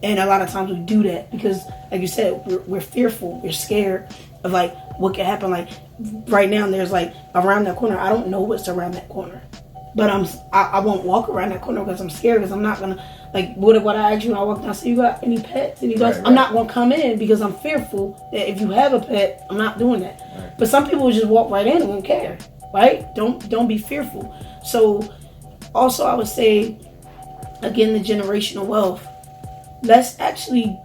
And a lot of times we do that because, like you said, we're fearful, we're scared of like what could happen. Like right now, there's like around that corner. I don't know what's around that corner, but I won't walk around that corner because I'm scared because I'm not gonna. Like, what I asked you when I walked down, so you got any pets, any dogs? Right. I'm not going to come in because I'm fearful that if you have a pet, I'm not doing that. Right. But some people will just walk right in and won't care, right? Don't be fearful. So, also I would say, again, the generational wealth. Let's actually,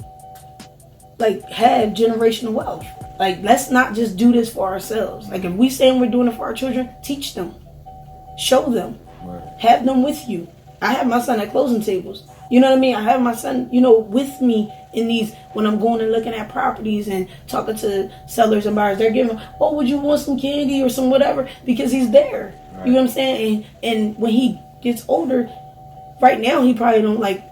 like, have generational wealth. Like, let's not just do this for ourselves. Like, if we saying we're doing it for our children, teach them. Show them. Right. Have them with you. I have my son at closing tables. You know what I mean? I have my son, with me in these, when I'm going and looking at properties and talking to sellers and buyers. They're giving, would you want some candy or some whatever? Because he's there. Right. You know what I'm saying? And when he gets older, right now he probably don't like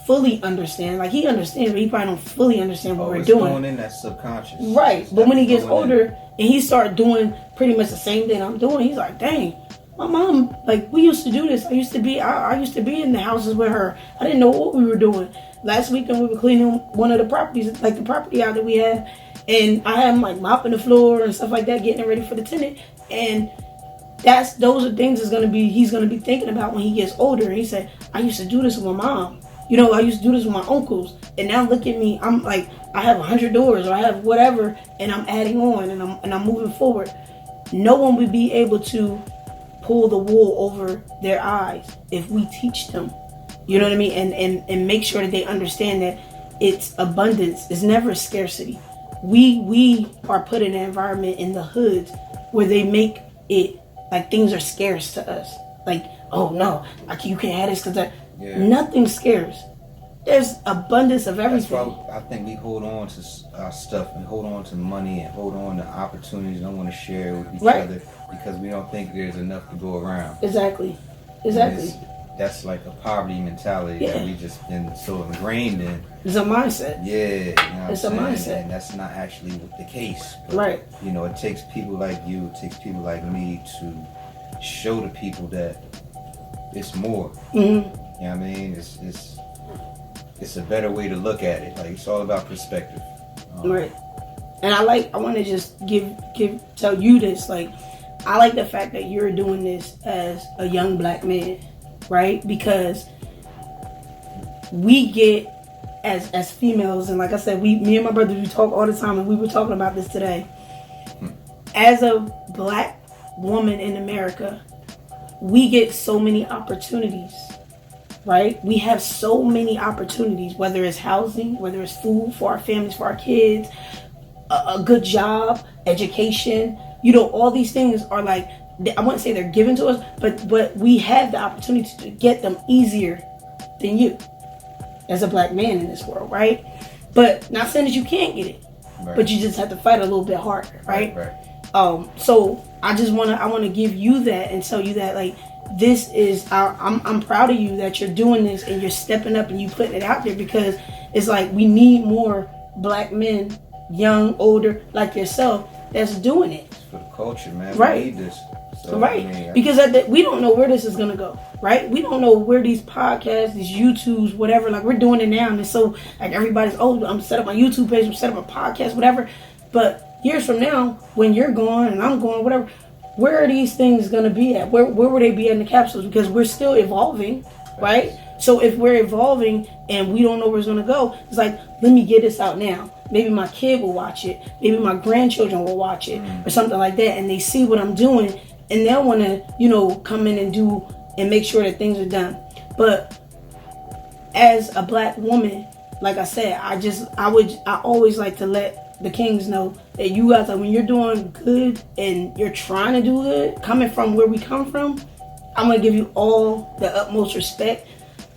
fully understand. Like he understands, but he probably don't fully understand what we're doing. Going in that subconscious. Right. But when he gets older and he start doing pretty much the same thing I'm doing, he's like, dang. My mom, like, we used to do this. I used to be in the houses with her. I didn't know what we were doing. Last weekend we were cleaning one of the properties, like the property out that we have, and I had him like mopping the floor and stuff like that, getting it ready for the tenant. And those are things he's gonna be thinking about when he gets older. And he said, I used to do this with my mom. I used to do this with my uncles. And now look at me. I'm like, I have 100 doors or I have whatever, and I'm adding on and I'm moving forward. No one would be able to pull the wool over their eyes if we teach them, you know what I mean, and make sure that they understand that it's abundance. It's never scarcity. We are put in an environment in the hoods where they make it like things are scarce to us. Like, oh no, you can't have this because nothing's scarce. There's abundance of everything. That's why I think we hold on to our stuff and hold on to money and hold on to opportunities and don't want to share with each other because we don't think there's enough to go around. Exactly. That's like a poverty mentality that we just been so ingrained in. It's a mindset. Yeah. It's a mindset. And that's not actually the case. But, right. It takes people like you, it takes people like me to show the people that it's more. Mm-hmm. You know what I mean? It's a better way to look at it. Like, it's all about perspective. Right. And I want to just tell you this. Like, I like the fact that you're doing this as a young black man, right? Because we get as females, and like I said, me and my brother, we talk all the time, and we were talking about this today. As a black woman in America, we get so many opportunities. Right? We have so many opportunities, whether it's housing, whether it's food for our families, for our kids, a good job, education. All these things are like, I wouldn't say they're given to us, but we have the opportunity to get them easier than you as a black man in this world, right? But not saying that you can't get it, but you just have to fight a little bit harder, right? So I want to give you that and tell you that, like, this is I'm proud of you that you're doing this and you're stepping up and you putting it out there, because it's like we need more black men, young, older, like yourself, that's doing it. It's for the culture, man. Right. We need this. So, right. Because we don't know where this is going to go, right? We don't know where these podcasts, these YouTubes, whatever, like we're doing it now. And it's so like everybody's, I'm set up my YouTube page, I'm set up a podcast, whatever. But years from now, when you're gone and I'm gone, whatever, where are these things going to be at? Where will they be in the capsules? Because we're still evolving, right? So if we're evolving and we don't know where it's going to go, it's like, let me get this out now. Maybe my kid will watch it. Maybe my grandchildren will watch it or something like that. And they see what I'm doing and they'll want to, come in and do and make sure that things are done. But as a black woman, like I said, I always like to let the kings know that you guys, like, when you're doing good and you're trying to do good, coming from where we come from, I'm gonna give you all the utmost respect,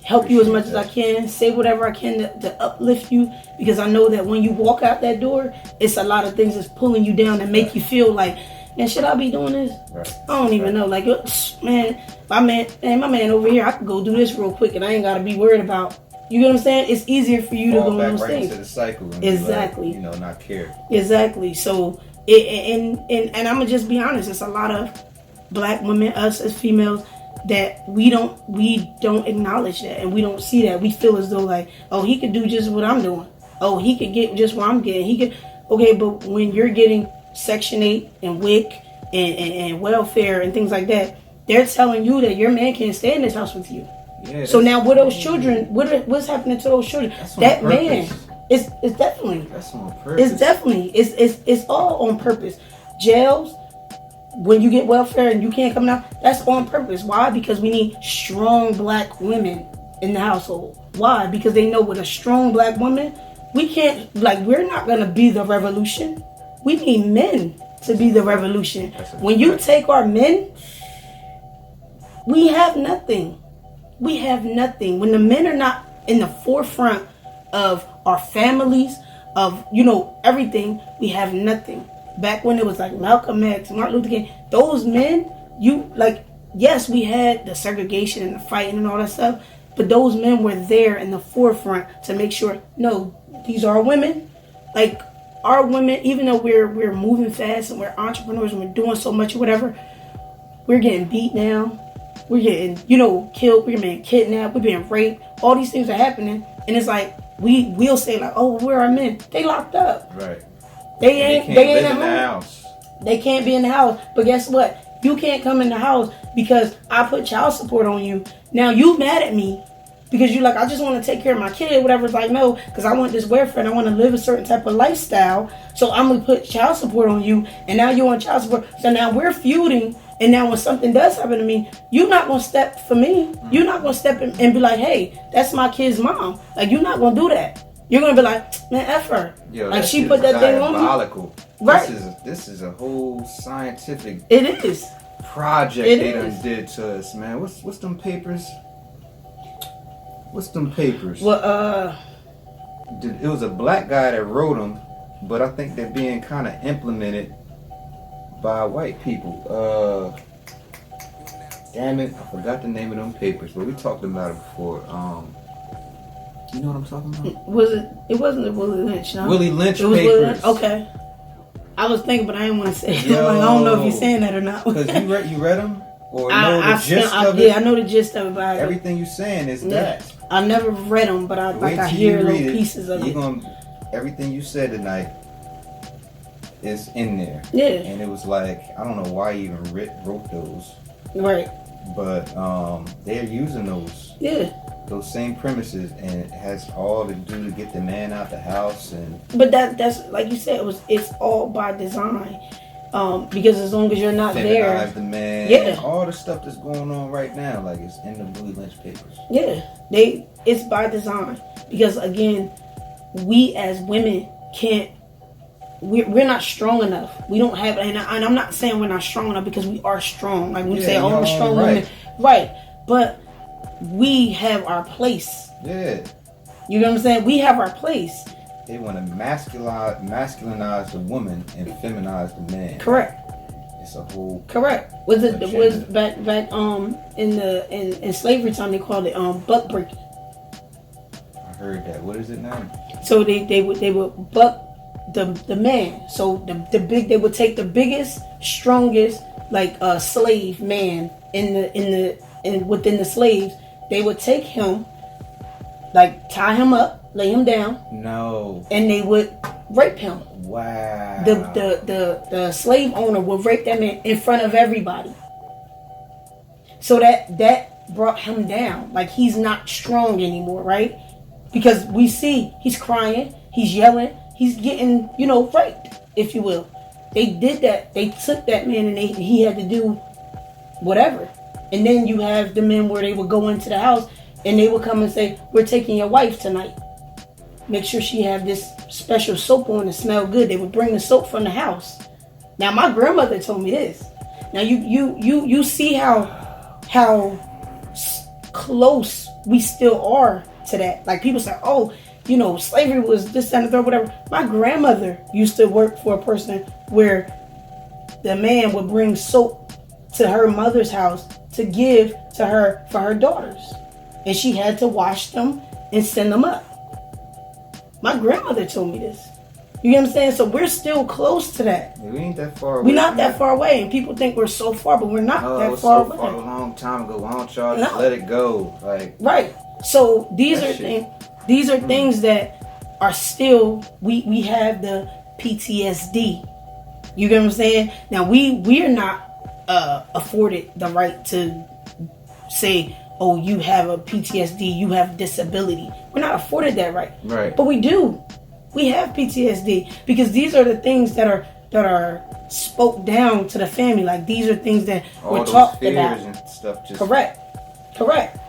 help you as much as I can, say whatever I can to uplift you, because I know that when you walk out that door, it's a lot of things that's pulling you down and make you feel like, man, should I be doing this? Right. I don't even know. Like, man, my man over here, I could go do this real quick and I ain't gotta be worried about. You know what I'm saying? It's easier for you to go in those things. Into the cycle. And exactly. Like, not care. Exactly. So, and I'm gonna just be honest. It's a lot of black women, us as females, that we don't acknowledge that, and we don't see that. We feel as though like, oh, he could do just what I'm doing. Oh, he could get just what I'm getting. He could. Okay, but when you're getting Section 8 and WIC and welfare and things like that, they're telling you that your man can't stay in this house with you. Yeah, so now, what those children? What's happening to those children? That man, it's definitely. That's on purpose. It's definitely. It's all on purpose. Jails. When you get welfare and you can't come down, that's on purpose. Why? Because we need strong black women in the household. Why? Because they know with a strong black woman, we're not going to be the revolution. We need men to be the revolution. When you take our men, we have nothing. We have nothing. When the men are not in the forefront of our families, of, everything, we have nothing. Back when it was like Malcolm X, Martin Luther King, those men, yes, we had the segregation and the fighting and all that stuff, but those men were there in the forefront to make sure, no, these are women. Like, our women, even though we're moving fast and we're entrepreneurs and we're doing so much or whatever, we're getting beat now. We're getting, killed. We're being kidnapped. We're being raped. All these things are happening. And it's like, we'll say like, oh, where are men? They locked up. Right. They ain't at home. The house. They can't be in the house. But guess what? You can't come in the house because I put child support on you. Now you mad at me because you like, I just want to take care of my kid, whatever. It's like, no, because I want this welfare and I want to live a certain type of lifestyle. So I'm going to put child support on you. And now you want child support. So now we're feuding. And now when something does happen to me, you're not going to step for me. You're not going to step in and be like, hey, that's my kid's mom. Like, you're not going to do that. You're going to be like, man, F her. Yo, like, she put that thing on me. Right. This is a whole scientific project they done did to us, man. What's them papers? What's them papers? Well, it was a black guy that wrote them, but I think they're being kind of implemented by white people. Damn it, I forgot the name of them papers, but we talked about it before. You know what I'm talking about? It wasn't the Willie Lynch, no? Willie Lynch it was papers. Willie Lynch? Okay. I was thinking, but I didn't want to say it. Like, I don't know if you're saying that or not. Because you read them? Or know the gist of it? Yeah, I know the gist of it. But everything you're saying is that. I never read them, but I hear little pieces of it. Everything you said tonight is in there. Yeah. And it was like, I don't know why you even wrote those. Right. But they're using those. Yeah. Those same premises, and it has all to do to get the man out the house. But that's like you said, it's all by design. Because as long as you're not there, feminize the man, all the stuff that's going on right now, like it's in the Willie Lynch papers. Yeah, it's by design, because again, we as women we're not strong enough. We don't have, and I'm not saying we're not strong enough, because we are strong. Like we say, oh, I'm a strong woman, right? But we have our place. Yeah. You know what I'm saying? We have our place. They want to masculinize the woman and feminize the man. Correct. It's a whole. Correct. Was back in slavery time, they called it buck breaking. I heard that. What is it now? So they would buck the man. So they would take the biggest, strongest slave man within the slaves. They would take him, tie him up, lay him down. No. And they would rape him. Wow. The slave owner would rape that man in front of everybody. So that brought him down. Like, he's not strong anymore, right? Because we see he's crying, he's yelling, he's getting, raped, if you will. They did that. They took that man and he had to do whatever. And then you have the men where they would go into the house And they would come and say, we're taking your wife tonight. Make sure she have this special soap on to smell good. They would bring the soap from the house. Now, my grandmother told me this. Now, you see how close we still are to that. Like, people say, oh, you know, slavery was this, that, and the third, whatever. My grandmother used to work for a person where the man would bring soap to her mother's house to give to her for her daughters. And she had to wash them and send them up. My grandmother told me this. You know what I'm saying? So we're still close to that. Yeah, we ain't that far away. We're not that far away. And people think we're so far, but we're not that far away. A long time ago. Why don't y'all just let it go? Like, right. So these are things. These are things that are still, we have the PTSD. You get what I'm saying? Now we are not afforded the right to say, oh, you have a PTSD, you have disability. We're not afforded that right. Right. But we do. We have PTSD because these are the things that are spoke down to the family. Like, these are things that all were talked about. And stuff just Correct.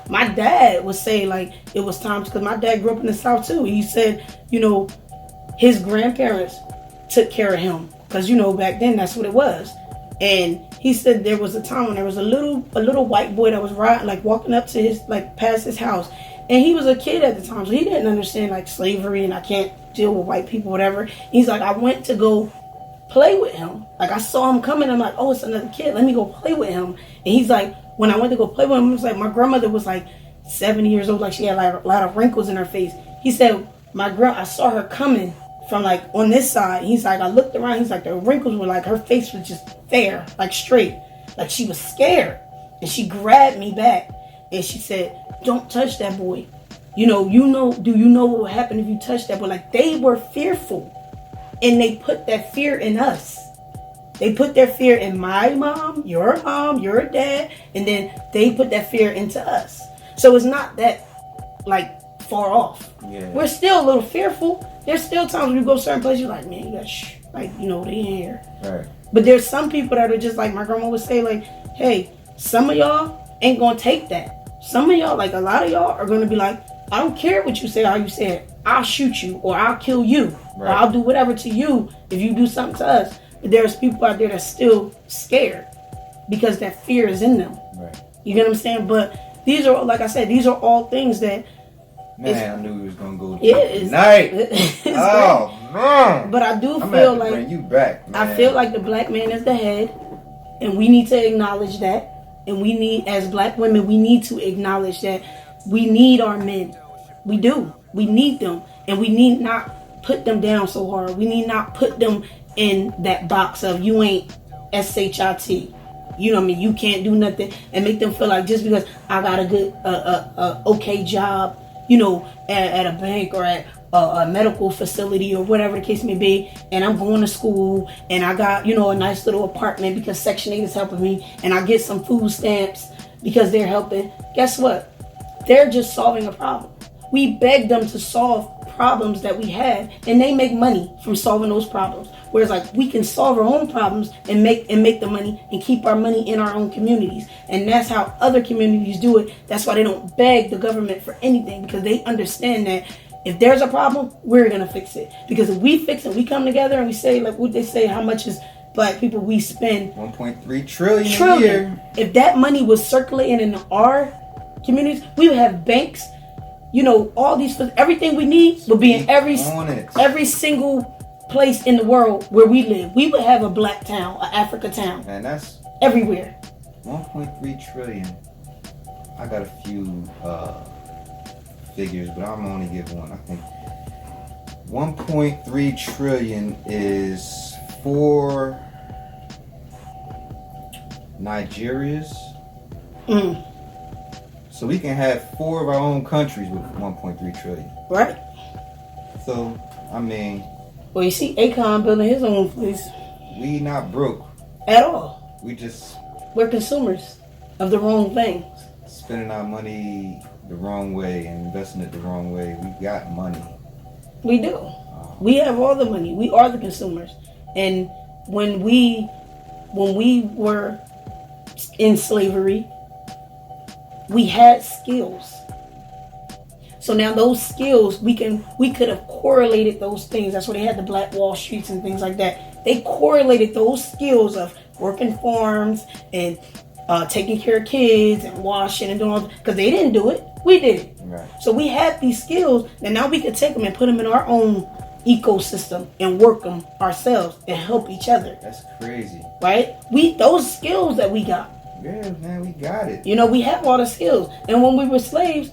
My dad would say, like, it was times, because my dad grew up in the South too. He said, you know, his grandparents took care of him because, you know, back then that's what it was. And he said there was a time when there was a little white boy that was riding, like, walking up to his, like, past his house. And he was a kid at the time, so he didn't understand, like, slavery and I can't deal with white people, whatever. He's like, I went to go play with him. Like, I saw him coming. I'm like, oh, it's another kid. Let me go play with him. And he's like, when I went to go play with him, it was like, my grandmother was like 70 years old. Like, she had like a lot of wrinkles in her face. He said, I saw her coming from, like, on this side. He's like, I looked around. He's like, the wrinkles were like, her face was just fair, like straight. Like, she was scared. And she grabbed me back. And she said, don't touch that boy. Do you know what would happen if you touch that boy? Like, they were fearful. And they put that fear in us. They put their fear in my mom, your dad, and then they put that fear into us. So it's not that, like, far off. Yeah. We're still a little fearful. There's still times when you go certain places, you're like, man, you got shh. Like, you know, they ain't here. Right. But there's some people that are just like my grandma would say, like, hey, some of y'all ain't gonna take that. Some of y'all, like a lot of y'all, are gonna be like, I don't care what you say, how you say it. I'll shoot you, or I'll kill you, right, or I'll do whatever to you if you do something to us. But there's people out there that's still scared because that fear is in them. Right. You get what I'm saying? But these are, like I said, these are all things that. Man, I knew he was gonna go tonight. Oh man! But I do feel like bring you back. Man. I feel like the black man is the head, and we need to acknowledge that. And we need, as black women, we need to acknowledge that we need our men. We do. We need them, and we need not put them down so hard. We need not put them in that box of you ain't SHIT. You know what I mean? You can't do nothing, and make them feel like just because I got a good, okay job, you know, at a bank or at a medical facility or whatever the case may be, and I'm going to school, and I got, you know, a nice little apartment because Section 8 is helping me, and I get some food stamps because they're helping. Guess what? They're just solving a problem. We beg them to solve problems that we have, and they make money from solving those problems. Whereas, like, we can solve our own problems and make the money and keep our money in our own communities. And that's how other communities do it. That's why they don't beg the government for anything, because they understand that if there's a problem, we're going to fix it. Because if we fix it, we come together and we say, like what they say, how much is black people we spend? 1.3 trillion a year. If that money was circulating in our communities, we would have banks, you know, all these, everything we need would be in every single place in the world where we live. We would have a black town, an Africa town. And that's everywhere. 1.3 trillion. I got a few figures, but I'm only give one. I think 1.3 trillion is 4 Nigerias. So we can have 4 of our own countries with 1.3 trillion. Right. So, I mean, well, you see Akon building his own place. We not broke. At all. We're consumers of the wrong things. Spending our money the wrong way and investing it the wrong way. We got money. We do. We have all the money. We are the consumers. And when we were in slavery, we had skills. So now those skills, we could have correlated those things. That's why they had the Black Wall Streets and things like that. They correlated those skills of working farms and taking care of kids and washing and doing all, because they didn't do it, we did it. Right. So we had these skills, and now we could take them and put them in our own ecosystem and work them ourselves and help each other. That's crazy. Right? Those skills that we got. Yeah, man, we got it. You know, we have all the skills. And when we were slaves,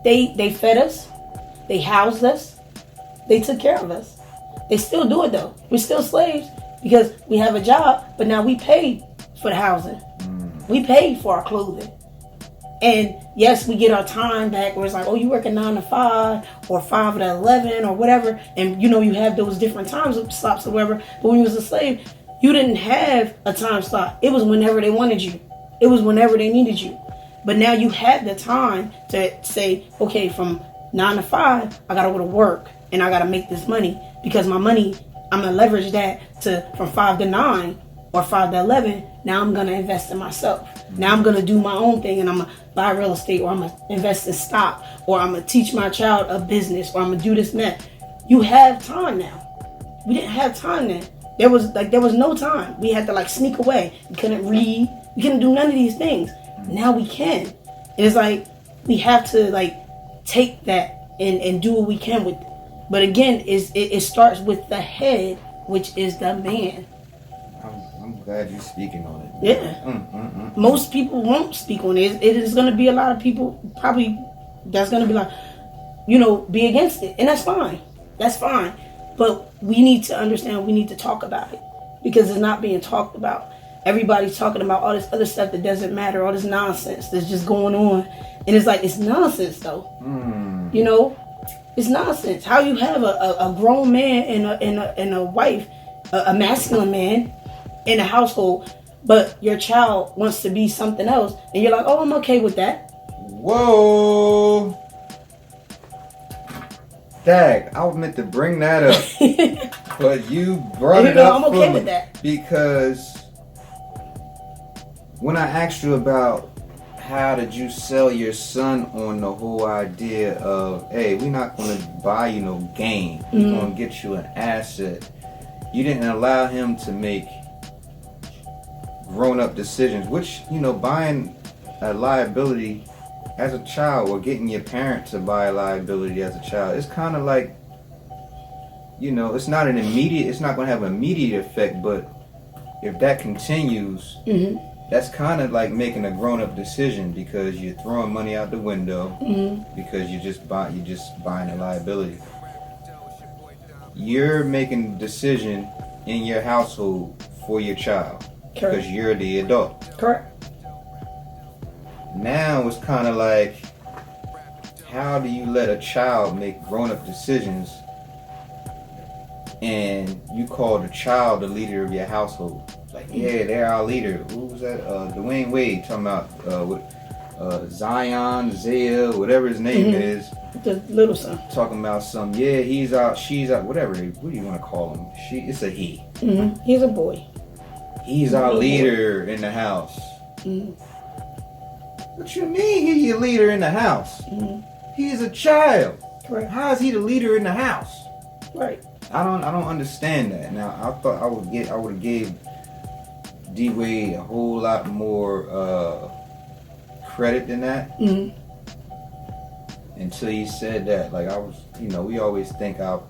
they fed us, they housed us, they took care of us. They still do it though. We're still slaves because we have a job, but now we pay for the housing. We pay for our clothing. And yes, we get our time back where it's like, oh, you work a 9 to 5 or 5 to 11 or whatever. And you know, you have those different time slots or whatever. But when you was a slave, you didn't have a time slot. It was whenever they wanted you. It was whenever they needed you. But now you have the time to say, okay, from 9 to 5, I got to go to work and I got to make this money, because my money, I'm going to leverage that to from 5 to 9 or 5 to 11. Now I'm going to invest in myself. Now I'm going to do my own thing, and I'm going to buy real estate, or I'm going to invest in stock, or I'm going to teach my child a business, or I'm going to do this and that. You have time now. We didn't have time then. There was no time. We had to sneak away. We couldn't read. We couldn't do none of these things. Now we can. And it's we have to take that and do what we can with it. But again, it starts with the head, which is the man. I'm glad you're speaking on it. Yeah. Most people won't speak on it. It is going to be a lot of people probably that's going to be be against it. And that's fine. That's fine. But we need to understand, we need to talk about it, because it's not being talked about. Everybody's talking about all this other stuff that doesn't matter, all this nonsense that's just going on. And it's nonsense though. You know, it's nonsense. How you have a grown man and a wife, a masculine man in a household, but your child wants to be something else, and you're like, oh, I'm okay with that. Whoa. Dag, I was meant to bring that up, but you brought it up. I'm okay with that. Because when I asked you about how did you sell your son on the whole idea of, hey, we're not going to buy you no game, we're going to get you an asset, you didn't allow him to make grown-up decisions, which, buying a liability as a child, or getting your parent to buy a liability as a child, it's kind of like, it's not an immediate, it's not going to have an immediate effect, but if that continues, that's kind of like making a grown-up decision, because you're throwing money out the window, because you're just buying a liability. You're making a decision in your household for your child. Correct. Because you're the adult. Correct. Now it's kind of like, how do you let a child make grown-up decisions, and you call the child the leader of your household? Yeah, they're our leader. Who was that? Dwayne Wade talking about Zion, Zaya, whatever his name is. The little son. Talking about he's out, she's out, whatever. What do you want to call him? It's a he. He's a boy. He's our leader in the house. What you mean he's your leader in the house? He's a child. Correct. How is he the leader in the house? Right. I don't understand that. Now I thought I would have gave D Wade a whole lot more credit than that. Until he said that. We always think our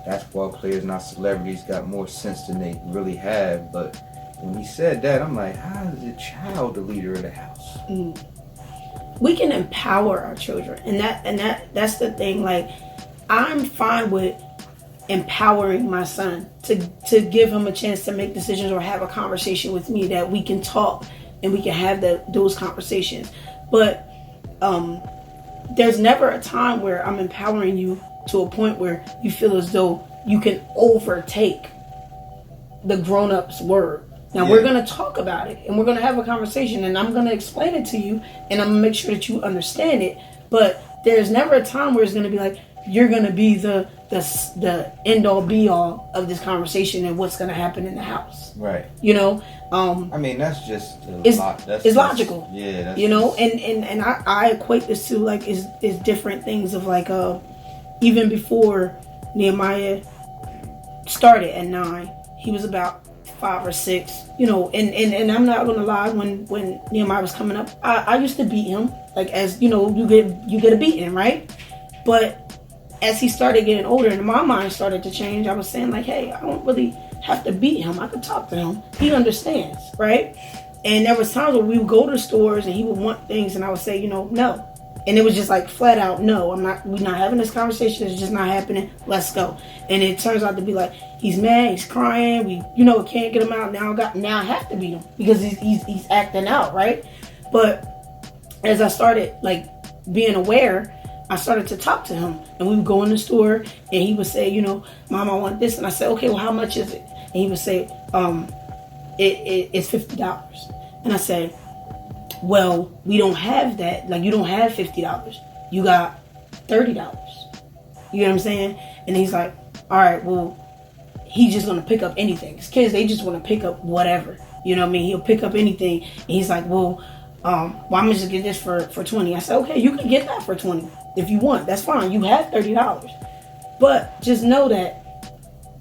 basketball players and our celebrities got more sense than they really have, but when he said that, I'm like, how is a child the leader of the house? We can empower our children, and that's the thing. I'm fine with empowering my son to give him a chance to make decisions or have a conversation with me, that we can talk and we can have those conversations. But there's never a time where I'm empowering you to a point where you feel as though you can overtake the grown-up's word. Now, we're going to talk about it, and we're going to have a conversation, and I'm going to explain it to you, and I'm going to make sure that you understand it. But there's never a time where it's going to be like, you're going to be the the end all be all of this conversation and what's gonna happen in the house. Right. You know. I mean, that's just it's logical. Yeah. That's you know, just... and I equate this to like is different things of like even before Nehemiah started at 9, he was about 5 or 6. You know, and I'm not gonna lie, when Nehemiah was coming up, I used to beat him, like, as you know, you get a beating, right? But as he started getting older and my mind started to change, I was saying like, hey, I don't really have to beat him. I could talk to him. He understands, right? And there was times where we would go to stores and he would want things and I would say, you know, no. And it was just like flat out, no, we're not having this conversation. It's just not happening. Let's go. And it turns out to be like, he's mad, he's crying. We, you know, can't get him out. Now I have to beat him because he's acting out, right? But as I started like being aware, I started to talk to him, and we would go in the store, and he would say, you know, Mom, I want this, and I said, okay, well, how much is it? And he would say, it's $50, and I said, well, we don't have that. Like, you don't have $50. You got $30. You know what I'm saying? And he's like, all right, well, he's just gonna pick up anything. His kids, they just want to pick up whatever. You know what I mean? He'll pick up anything, and he's like, well, I'm gonna just get this for 20. I said, okay, you can get that for 20 if you want. That's fine. You have $30, but just know that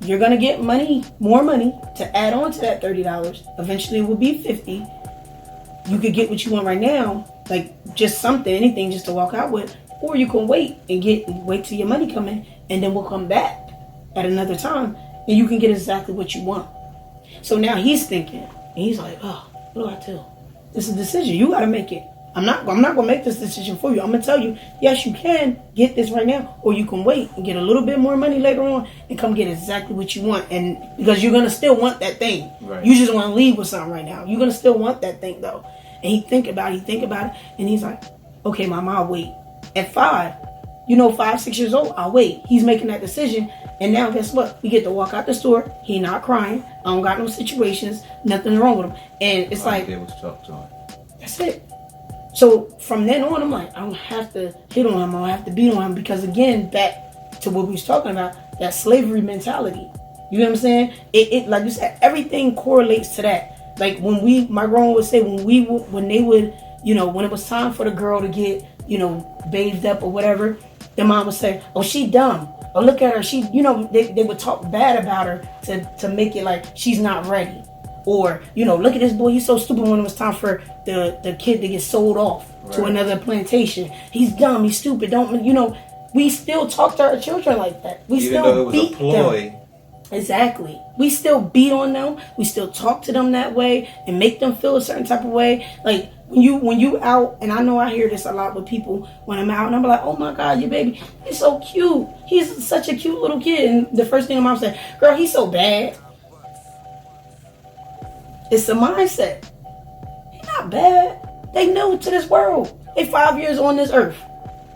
you're gonna get more money to add on to that $30. Eventually, it will be $50. You could get what you want right now, like just something, anything, just to walk out with, or you can wait till your money come in, and then we'll come back at another time, and you can get exactly what you want. So now he's thinking, and he's like, oh, what do I do? It's a decision. You got to make it. I'm not going to make this decision for you. I'm going to tell you, yes, you can get this right now, or you can wait and get a little bit more money later on and come get exactly what you want. And because you're going to still want that thing. Right. You just want to leave with something right now. You're going to still want that thing, though. And he think about it, and he's like, okay, Mama, I'll wait. At 5, 5, 6 years old, I'll wait. He's making that decision. And now guess what? We get to walk out the store. He not crying. I don't got no situations. Nothing wrong with him. And it's like, talk to him. That's it. So from then on, I'm like, I don't have to hit on him. I don't have to beat on him. Because again, back to what we was talking about, that slavery mentality. You know what I'm saying? It like you said, everything correlates to that. Like when my grandma would say, when they would, when it was time for the girl to get, bathed up or whatever, their mom would say, oh, she dumb. Oh, look at her. She, they would talk bad about her to make it like she's not ready. Or, look at this boy. He's so stupid when it was time for the kid to get sold off to another plantation. He's dumb. He's stupid. We still talk to our children like that. We still beat them. Exactly. We still beat on them. We still talk to them that way and make them feel a certain type of way. Like when you out, and I know I hear this a lot with people when I'm out, and I'm like, oh my God, your baby, he's so cute. He's such a cute little kid. And the first thing my mom said, girl, he's so bad. It's a mindset. He's not bad. They new to this world. They 5 years on this earth.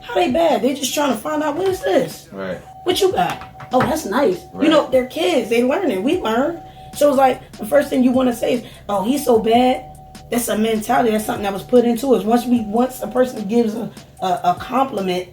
How they bad? They just trying to find out, what is this? Right. What you got? Oh, that's nice. Right. They're kids. They learning. We learn. So it's like the first thing you want to say is, oh, he's so bad. That's a mentality. That's something that was put into us. Once a person gives a compliment,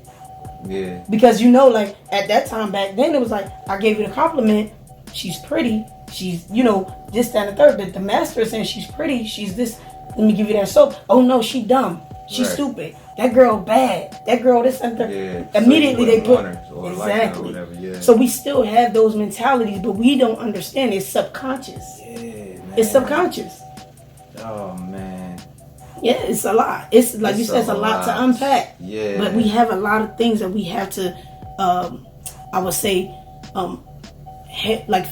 yeah. Because like at that time back then, it was like, I gave you the compliment. She's pretty. She's, this, that, and the third. But the master is saying she's pretty. She's this. Let me give you that soap. Oh no, she dumb. She's stupid. That girl bad. That girl this and that. Yeah, immediately so they put exactly. Like whatever, yeah. So we still have those mentalities, but we don't understand. It's subconscious. Yeah, man. It's subconscious. Oh man. Yeah, it's a lot. It's like you said, it's a lot to unpack. Yeah. But we have a lot of things that we have to, I would say,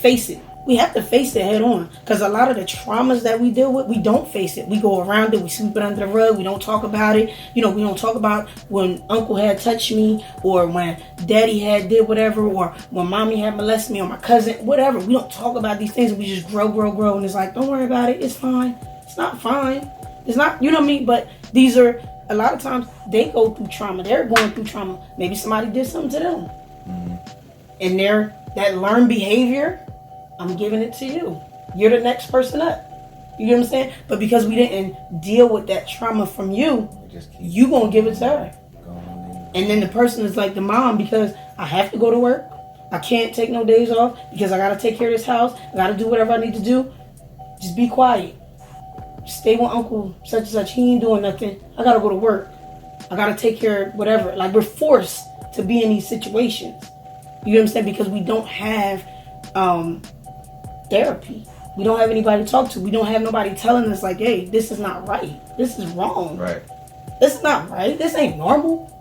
face it. We have to face it head on, because a lot of the traumas that we deal with, we don't face it. We go around it. We sweep it under the rug. We don't talk about it. We don't talk about when uncle had touched me, or when daddy had did whatever, or when mommy had molested me, or my cousin, whatever. We don't talk about these things. We just grow. And it's like, don't worry about it. It's fine. It's not fine. It's not, you know what I mean? But these are, a lot of times, they go through trauma. They're going through trauma. Maybe somebody did something to them. Mm-hmm. And that learned behavior, I'm giving it to you. You're the next person up. You know what I'm saying? But because we didn't deal with that trauma from you, you gonna give it to her. And then the person is like the mom, because I have to go to work, I can't take no days off because I gotta take care of this house. I gotta do whatever I need to do. Just be quiet. Stay with Uncle such and such. He ain't doing nothing. I gotta go to work. I gotta take care of whatever. Like, we're forced to be in these situations. You know what I'm saying? Because we don't have therapy. We don't have anybody to talk to. We don't have nobody telling us like, hey, this is not right. This is wrong. Right. This is not right. This ain't normal.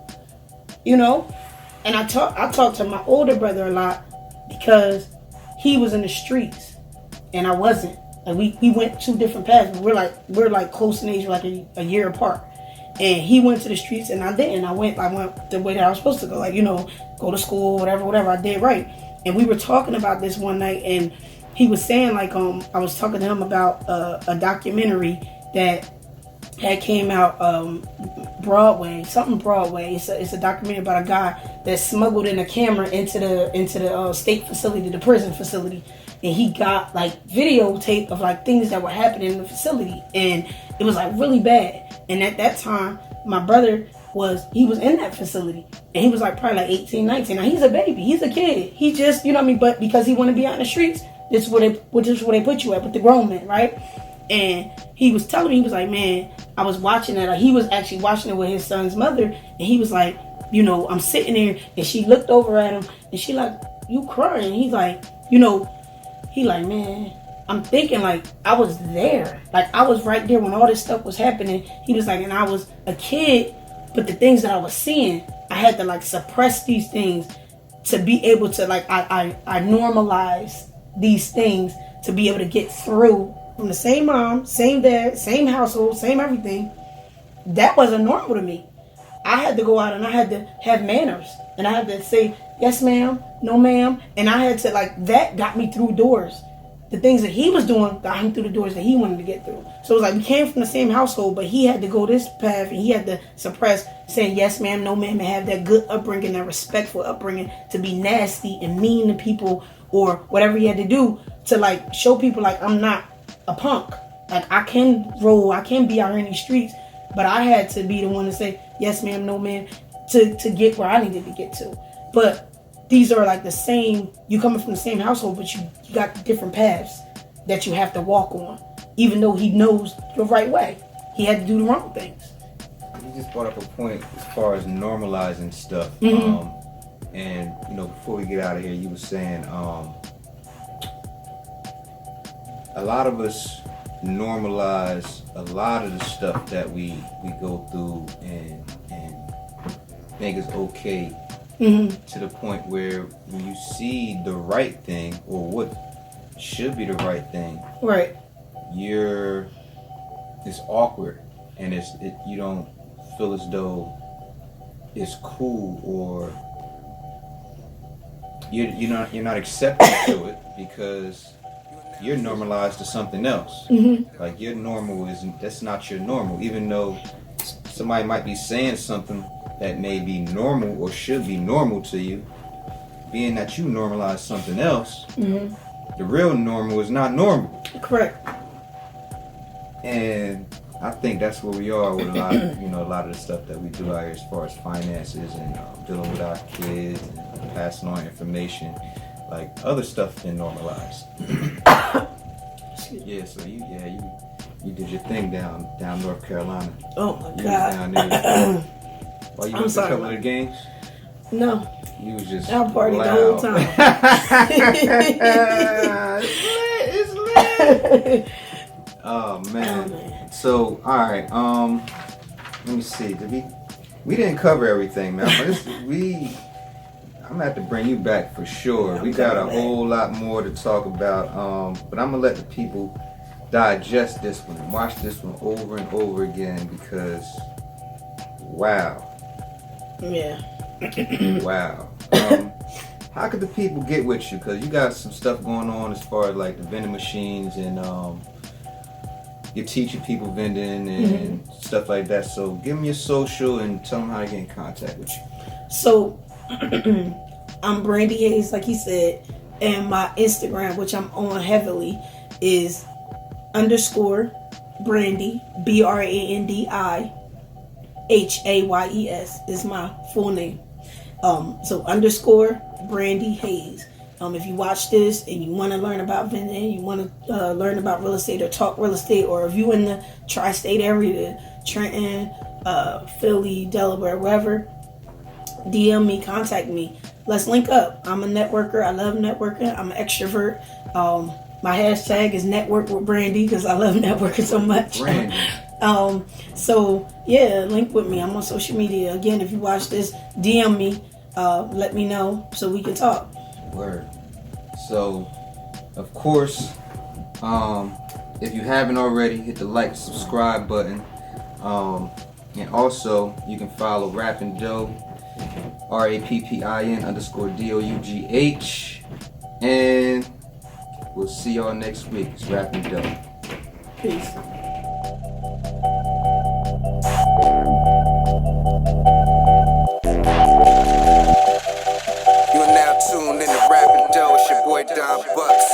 You know? And I talk to my older brother a lot because he was in the streets and I wasn't. Like, we went two different paths. We're like close in age, like a year apart. And he went to the streets and I didn't. I went the way that I was supposed to go. Like, you know, go to school, whatever. I did right. And we were talking about this one night and he was saying, like, I was talking to him about a documentary that had came out, Broadway. It's a documentary about a guy that smuggled in a camera into the state facility, the prison facility, and he got like videotape of like things that were happening in the facility, and it was like really bad. And at that time, my brother was in that facility, and he was like probably like 18, 19. Now he's a baby, he's a kid. He just, you know what I mean. But because he want to be out in the streets, this is where they put you at with the grown men, right? And he was telling me, he was like, man, I was watching that. Like, he was actually watching it with his son's mother, and he was like, you know, I'm sitting there, and she looked over at him, and she like, you crying? He's like, you know, he like, man, I'm thinking like I was there, like I was right there when all this stuff was happening. He was like, and I was a kid, but the things that I was seeing, I had to like suppress these things to be able to like I normalize these things to be able to get through. From the same mom, same dad, same household, same everything. That wasn't normal to me. I had to go out and I had to have manners. And I had to say, yes ma'am, no ma'am. And I had to, like, that got me through doors. The things that he was doing got him through the doors that he wanted to get through. So it was like we came from the same household, but he had to go this path and he had to suppress saying yes ma'am, no ma'am, and have that good upbringing, that respectful upbringing, to be nasty and mean to people or whatever he had to do to like show people like I'm not a punk. Like, I can roll, I can be out here in these streets, but I had to be the one to say yes ma'am, no ma'am, to get where I needed to get to. But these are like the same, you coming from the same household, but you got different paths that you have to walk on, even though he knows the right way. He had to do the wrong things. You just brought up a point as far as normalizing stuff. And you know, before we get out of here, you were saying a lot of us normalize a lot of the stuff that we go through and think is okay, to the point where when you see the right thing or what should be the right thing, right, it's awkward and you don't feel as though it's cool, or you're not accepting to it because you're normalized to something else. Like, your normal that's not your normal, even though somebody might be saying something that may be normal or should be normal to you. Being that you normalize something else, the real normal is not normal. Correct. And I think that's where we are with a lot of the stuff that we do out here as far as finances and dealing with our kids and passing on information. Like, other stuff been normalized. Yeah, so you did your thing down North Carolina. Oh my God. You was down there. While you went to a couple of the games? No. You was just I partied the loud. whole time. It's lit. Oh man. So, alright, let me see. We didn't cover everything, man. But I'm gonna have to bring you back for sure. Yeah, we got a whole lot more to talk about. But I'm gonna let the people digest this one and watch this one over and over again because wow. Yeah. Wow. How could the people get with you? Because you got some stuff going on as far as like the vending machines and you're teaching people vending and stuff like that. So give them your social and tell them how to get in contact with you. So I'm Brandi Hayes, like he said, and my Instagram, which I'm on heavily, is _ Brandi, BRANDI HAYES is my full name. So _ Brandi Hayes. If you watch this and you want to learn about vending, you want to learn about real estate or talk real estate, or if you in the tri-state area, Trenton, Philly, Delaware, wherever, DM me, contact me. Let's link up. I'm a networker. I love networking. I'm an extrovert. My hashtag is network with Brandi because I love networking so much. So yeah, link with me. I'm on social media. Again, if you watch this, DM me. Let me know so we can talk. Word. So, of course, if you haven't already, hit the like, subscribe button. And also, you can follow Rappin Dough, RAPPIN_DOUGH. And we'll see y'all next week. It's Rappin Dough. Peace. You are now tuned in to Rappin Dough. It's your boy Don Bucks.